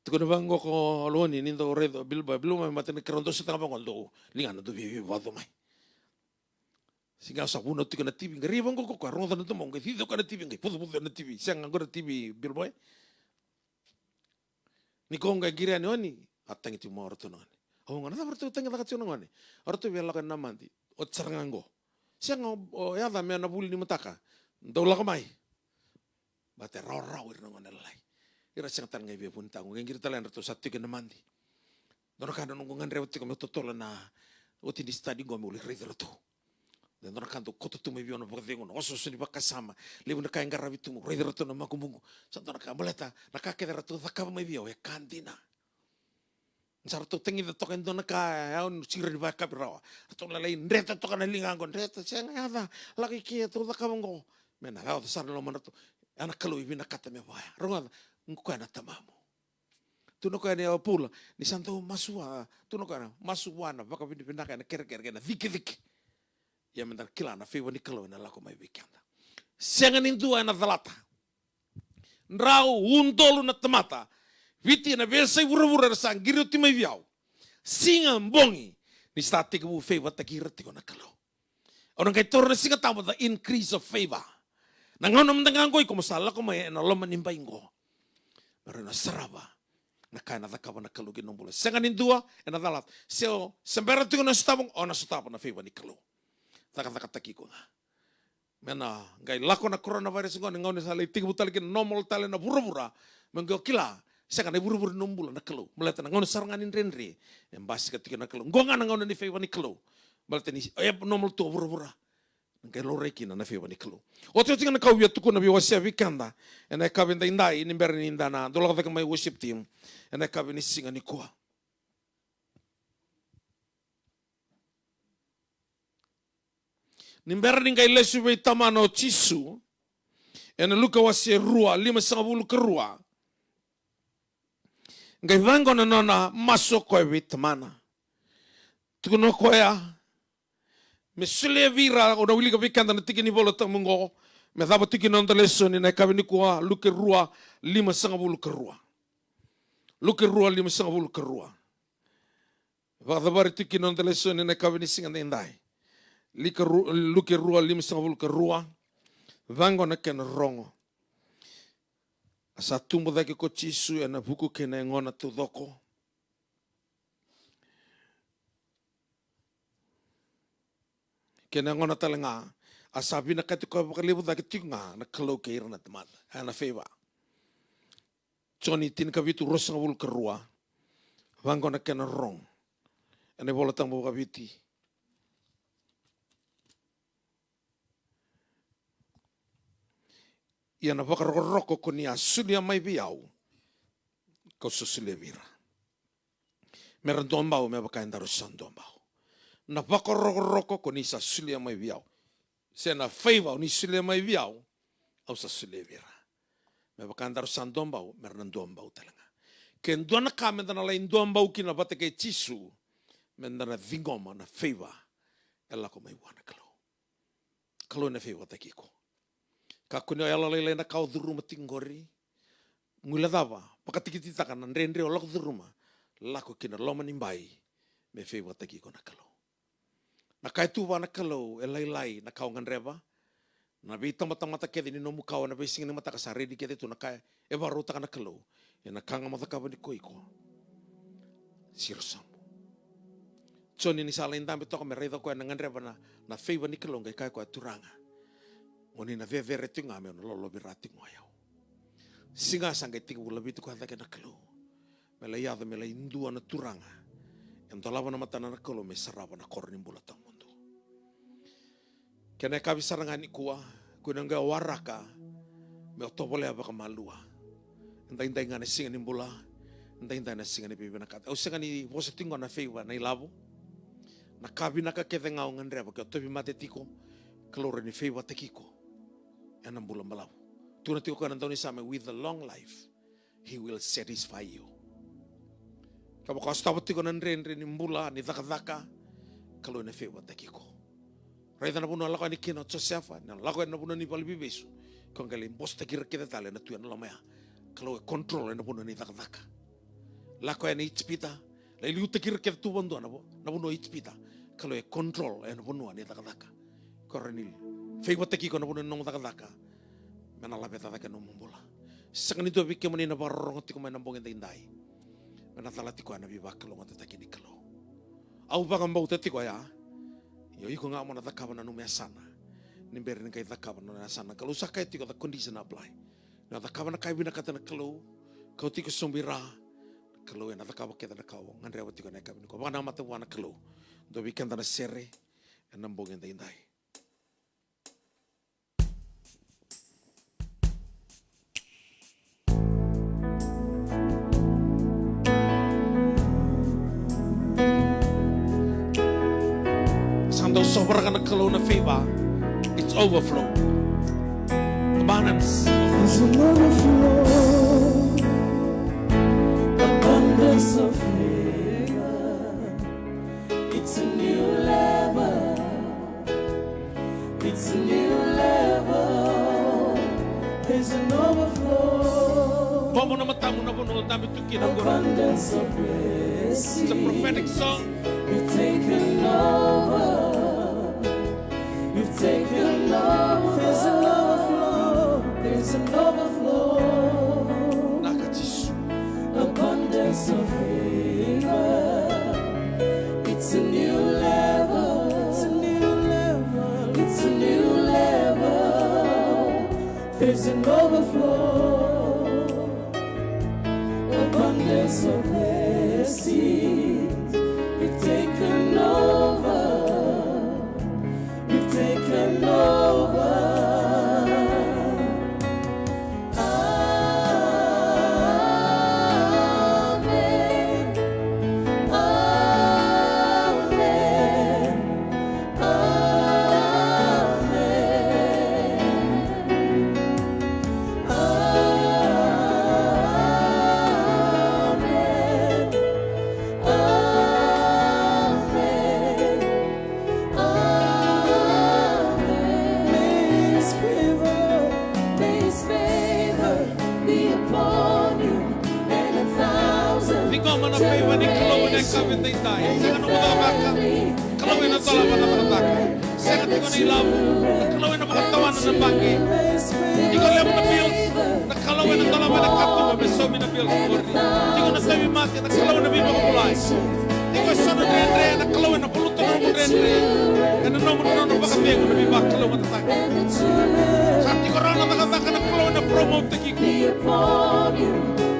Tiko bango ko loni nindo redo bilboy. Bilboy matene keronto sa tanga bango do. Lingan do bibi wado mai. Singa sa puno tu kana TV ngari bang ko ko ronda na mo ngai tido kana TV ngai pudu na TV siang ngora TV bilboy ni ko ngai gira ni oni atang itu mo orto nani oh ngana orto tang ta katsuno ngani orto bela kana namandi o tsarngango siang o ya da me na buli ni mutaka ndola kamai bate raw irno ngana lai ira siang tan ngai be pun tangu ngai gira talan orto satu kana mandi dono kana nungu ngan rewti ko me totola na oti di stadi go me uli ridro to dan orang kanto koto tu mebiona bagadengo no oso suni bakasama lebu na kainga rabitu mo reder to na makumungu santo na kambaleta na kakeda ratu zakaba mebio e kantina sarto tengi de token do na ka on sirri baka birawa to la lei ndeta to kana lingango ndeta senga ada lagi ki to zakaba ngo mena ga to sarno mo to ana kalu ibina kata me baya ronga ngukana tamamu tu no kana pula ni santo masua tu no kana masuana baka bina kana ker na viki ya mentar kila na fewa ni kalau na lako mai weekenda. Sengan intu na dalata. Nrau undolu na temata. Viti na vesai wura sang giru ti mai viau. Singa mbongi ni stati ku fewa ta giru ti na kalau. Orang kai torna singa tamu the increase of favor. Nangono mendangangoi como sala como na loma nimba ingo. Pero na saraba. Na kai na dakaba na kalau ginombula. Sengan intu na dalat. Seo sembera ti na stabong ona stabong na fewa ni kalau. Taka-taka ko nga. Mena, ngai lako na coronavirus ngo ngau ni sala tiga butal kin normal tale na bura-bura. Menggo kila, sa kana bura-bura numbula na kelo. Mulata na ngau ni saranganin renre. Embasi katika na kelo. Ngo nga na ngau ni fewa ni kelo. Mulata ni normal to bura-bura. Ngai lore kina na fewa ni kelo. Oto tinga na kawia tuku na biwasia vikanda. Ena kabinda indai ni mbere ni indana. Dola ka mai worship team. Ena kabini singa ni kuwa. Nimbera ningai lesu be tamano tisu. Ena luka wasi rua, 5 rua. Ngai vango na nona maso koe be tamana. Tukuno koea. Me sule vira ona wili ka vikanda na tiki ni bolo tamungo. Me thaba tiki nonda lesu ni na kabini kuwa luka rua 5 rua. Luka rua 5 rua. Vadabari tiki nonda lesu ni na kabini singa ndai. Luke rua 5 rua vango na ken rongo asa tumbo dake ko chisu na buku kena ngona tu doko kena ngona talenga asa bina katu ko bakalibu dake tinga na kalo ke irna tamata ana feva Johnny tin kabitu rosanga bul kerua vango na ken rong ane bola tambo kabiti ia na whakaroroko ko ni a sulia mai biau, ko susulia vira. Mera dombau me bakain daru san dombau. Na whakaroroko ko ni sa sulia mai biau. Se na favor ni sulia mai biau, au sa sulia vira. Me bakain daru san dombau, mera dombau talanga. Ken dona ka me dana lain dombau ki na bate ke chisu, me dana vingoma na favor, ela ko mai wana kalau. Kalau na favor takiko. Ka kuni ala lele na kau duruma tingori ngula dava pakatiki taka na rendre o lako duruma lako kina loma nimbai me fewa taki ko na kalau na kai tu na kalau elai na kau nganreva na bi tama kedi ni nomu kau na bi singini mata ka saredi kedi tu na kai e baru taka na kalau e na kanga mata ka bani koiko sirsam Johnny ni sala indambe to ka me reida ko na nganreva na fewa ni kalau ngai kai ko turanga Oni na veve tinga me no lolo birati ngoyau. Singa sangai tiga bula bitu ko hata na kelo. Mela ia mela indua na turanga. Yang tolawa na mata na kelo me saraba na korni bula tang mundo. Kena kabi sarangani kuwa kunanga waraka me otobole aba kamalua. Ndai ngane singa ni bula. Ndai na singa ni bibi na kata. O singa ni wose tinga na feiwa na ilabu. Na kabi na ka kete ngau nganreba ke otobi mate tiko. Kalore ni feiwa tekiko. Anam bulan malau. Tuhan tiko kan Antoni sama with a long life, He will satisfy you. Kamu kau setahu tiko nandre ni mbula ni daka kalau ni fewa takiko. Raita na puno alako ni kino Josefa, na alako na puno ni palibi besu. Kau kali bos takir kita tale na tuan lamaya. Kalau control na puno ni daka. Lako ni itspita, lalu takir kita tu bandu na puno itspita. Kalau control na puno ni daka. Korenil. Fei wateki ko na puno nong taka. Menalabe tatake no mumbola. Sangan itu abik kemani na barong ti ko manambong indai. Menatala ti ko na bibak lo ngata taki ni kalo. Au bakam bau tati ko ya. Yo iko nga mo na takaba na numesana. Nimber ni kay takaba na sana. Kalau sakay ti ko ta condition apply. Na takaba na kay binakata na kalo. Kau ti ko sumbira. Kalo na takaba kita na kawo. Ngandre wati ko na kabin ko. Baka na matawa na kalo. Do bikan ta na sere. Nambong indai. Sando sobra ka nagkalaw na favor, it's overflow. Abundance. There's an overflow, abundance of favor. It's a new level. It's a new level. There's an overflow. Bomo na mata mo na puno dami tukin ang guro. Abundance of blessing. It's a prophetic song. You've taken over. You've taken over. There's an overflow. There's an overflow. Nakatisu. Abundance of favor. It's a new level. It's a new level. It's a new level. There's an overflow. Abundance of blessings. You've taken over. You've taken over. Amen. Amen. Amen. Di ko man na favor ni kalaw na kabin na indai. Sangan mo na baka. Kalaw na tala pa na mataka. Sangan di ko na ilaw. Kalaw na makatawan na baki. Di ko lemo na bills. Na kalaw na tala pa na kapto mo beso mi na bills por. Di ko na tabi mati na kalaw na bima ko pulay. Di ko sono rendre na kalaw na puluto na mo rendre. Kana no mo no baka bego na bima kalaw na taka. Sa di ko rana nakataka na kalaw na promote ki ko. Be upon you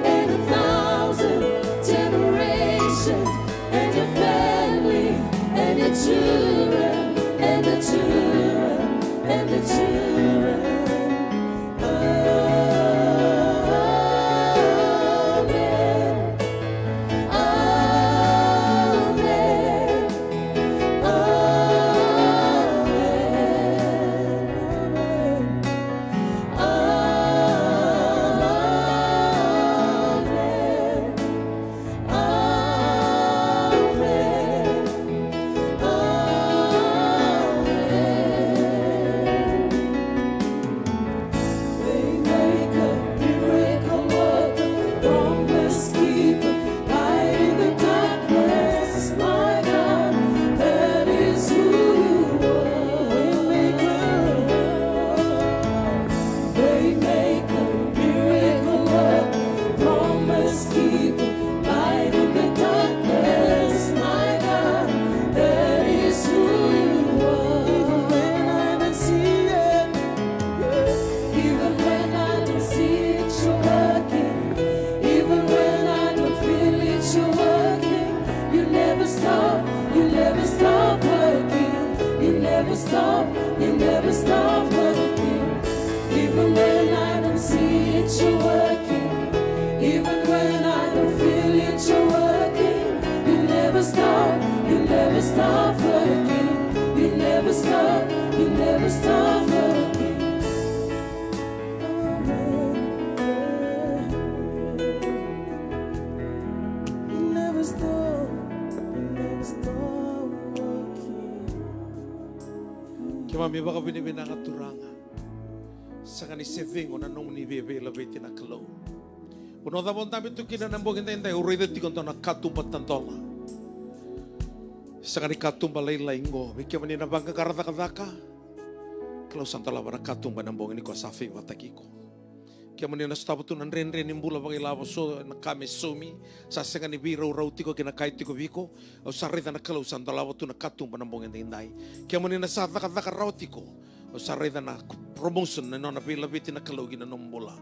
and 1,000 generations, and your family, and your children, and the children, and the children. Amen. Amen. Stop, you never stop working. Even when I don't see it, you're working. Even when I don't feel it, you're working. You never stop working. You never stop working. You never stop working. Kaya mami baka binibina ka turanga. Sa kani seving o nanong ni bebe labay tinakalaw. Puno tapon tabi to kinanambog hindi urida ti konto na katumpat tantola. Sa kani katumpa laylay ngo. Mikya mani na bangka karata-kataka. Kalau santo la bara katung banambong ini ko safi watakiko. Kia manina stabo tu nan ren imbula bagi lavo so na kame somi sa senga ni biro rautiko kina kaitiko biko au sarreda na kalau santo lavo tu na katung banambong ini indai. Kia manina sa taka rautiko au sarreda na promotion na nona bila biti na kalau gina nombula.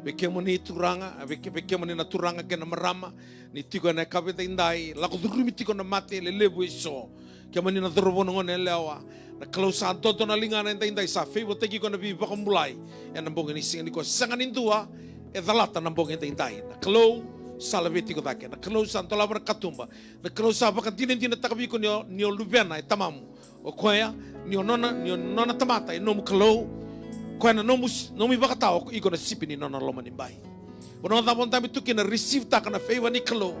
Bekia mani turanga, bekia mani na turanga kena marama ni tiko na kabeta indai lako durumi tiko na mate le lebu iso. Kia mani na dorobono ngone lewa. Na kalau santo to na lingana indai sa febo teki ko na bi bakamulai. Ya nambong ini singa ni ko sanganin tua e dalata nambong indai. Na kalau salabeti ko take. Na kalau santo la katumba. Na kalau sa baka tinin takabi ko nio lubena e tamamu. O koya nio nona tamata e nomu kalau ko na nomu baka tao iko na sipini nona loma nimbai. Ono da bon tabi tuki na receive ta kana feva ni kalau.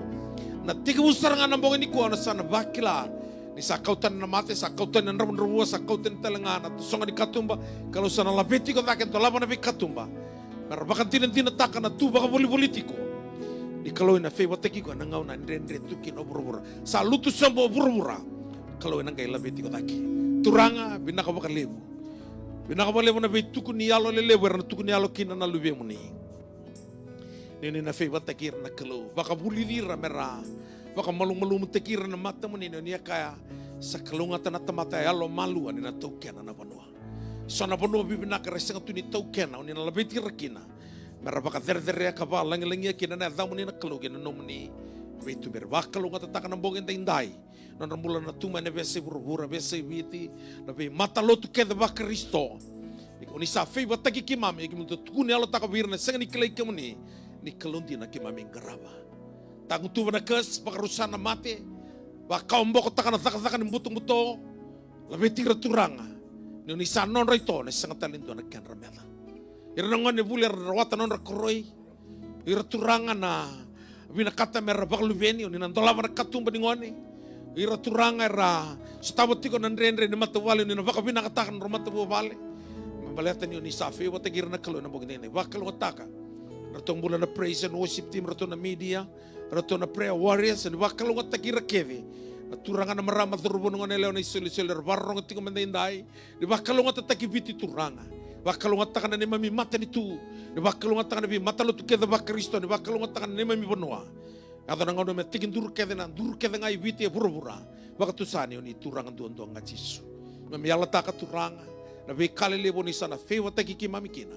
Na tiga usaranga nambong ini ko na sana bakila. Ni sa kautan na mate, sa kautan na ramon sa kautan talangana, to songa ni katumba, kalau sana labeti ko taken to laban na bi katumba. Pero baka tinan taka na tu baka politiko. Ni kalau ina feva teki ko na ngau na ndendre tuki no burubura. Sa lutu sambo burubura. Kalau ina ngai labeti ko taki. Turanga binaka baka lebu. Binaka baka lebu na bi tuku ni yalo lelebu na tuku ni yalo kina na lube muni. Ni na feva teki na kalau baka bulidira mera. Baka malu-malu tekira na mata mo nino niya kaya sa kalungatan na tamata alo malu ani na tokena na banua. So na banua bibinaka resanga tu ni tokena ni na labiti rakina. Mera baka der ka ba langi kina na damu ni na kalugin na nomni. Betu ber baka kalungatan taka na bongin indai. Na ramula na tuma na bese burubura bese biti na be mata lotu keda baka Kristo. Ni sa feiba taki kimami ki mutu tukuni alo taka birna sanga ni kelai kemuni ni kalundi na kimami garaba. Tangu tu na kes pakarusan na mate baka ombo ko taka ni buto labi tira turanga ni ni sa non raito na sanga talindo na ken ramela ira ngon ne buler rawata non rakoroi ira turanga na bina kata mer bakluveni ni nandola na katumba ni ngone ira turanga ra stabo tiko nan rendre ni matawale ni baka bina kata kan rumata bo vale baleta ni safi wata gira na kalo na bogene baka lo taka ratong bulan na praise and worship team rato na media rato na prayer warriors and wakalo ngata kira keve na turanga na marama turubon ngone leo na isol barong tingo mandai di wakalo ngata takibiti turanga wakalo ngata kana ni mami mata ni tu di wakalo ngata kana bi mata lo tu keda bak Kristo di wakalo ngata kana ni mami bonwa ado na ngono me tikin dur keda ngai biti burubura wakatu sani ni turanga duon ngajisu mami yala taka turanga na be kale lebo ni sana fewa takiki mami kina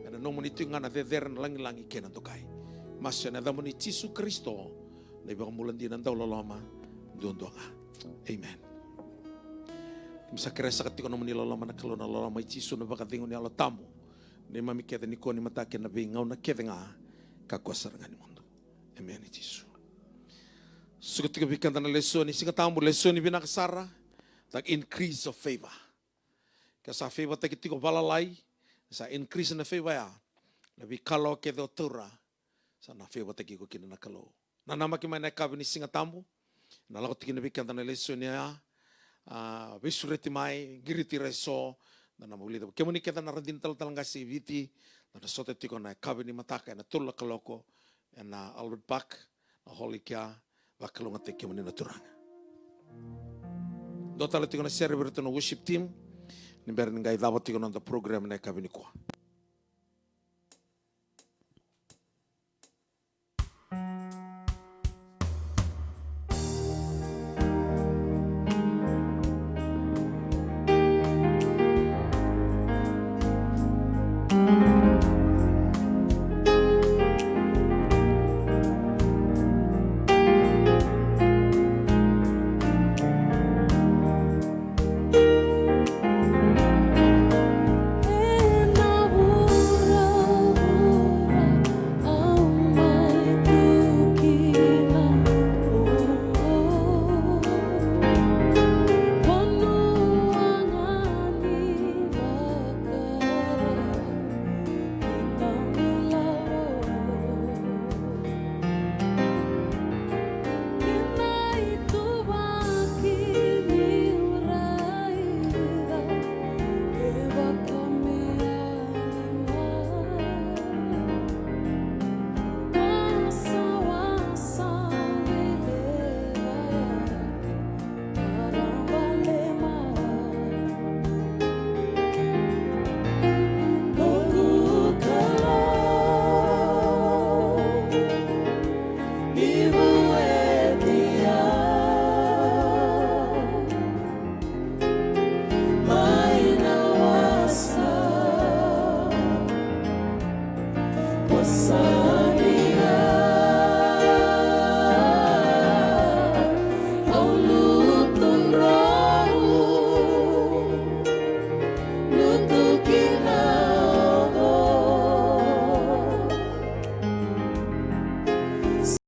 na nomo ni tingana der langi kena tokai masya na damo ni Yesu Kristo na ibang mulan din ang daw lalama doon nga. Amen. Misa keresa katiko nomo ni lalama na kalo na lalama Yesu na baka tingo ni alatamu ni mami kete ni ko ni matakin na bingaw na kete nga kakwasar nga ni mundo. Amen ni Yesu. Sugat ka bikanta na lesson ni singatamo lesson ni binakasara tag increase of favor. Kasa favor tagitiko balalay sa increase na favor ya. Nabi kalo ke do tura sa na favor tagi ko kina nakalo. Na namaki may nakabi ni singatambo. Na lako tiki nabi kanta na lesson niya. Bisureti mai giriti reso na namuli do. Kemo ni kita na radin tal ngasi viti na sote tiko na kabi ni mataka na tulla kaloko na Albert Park na holikia bakalunga te kemo ni naturanga. Do tala tiko na share berto no worship team. Ni ber ngai dapat tiko na program na kabi ni ko.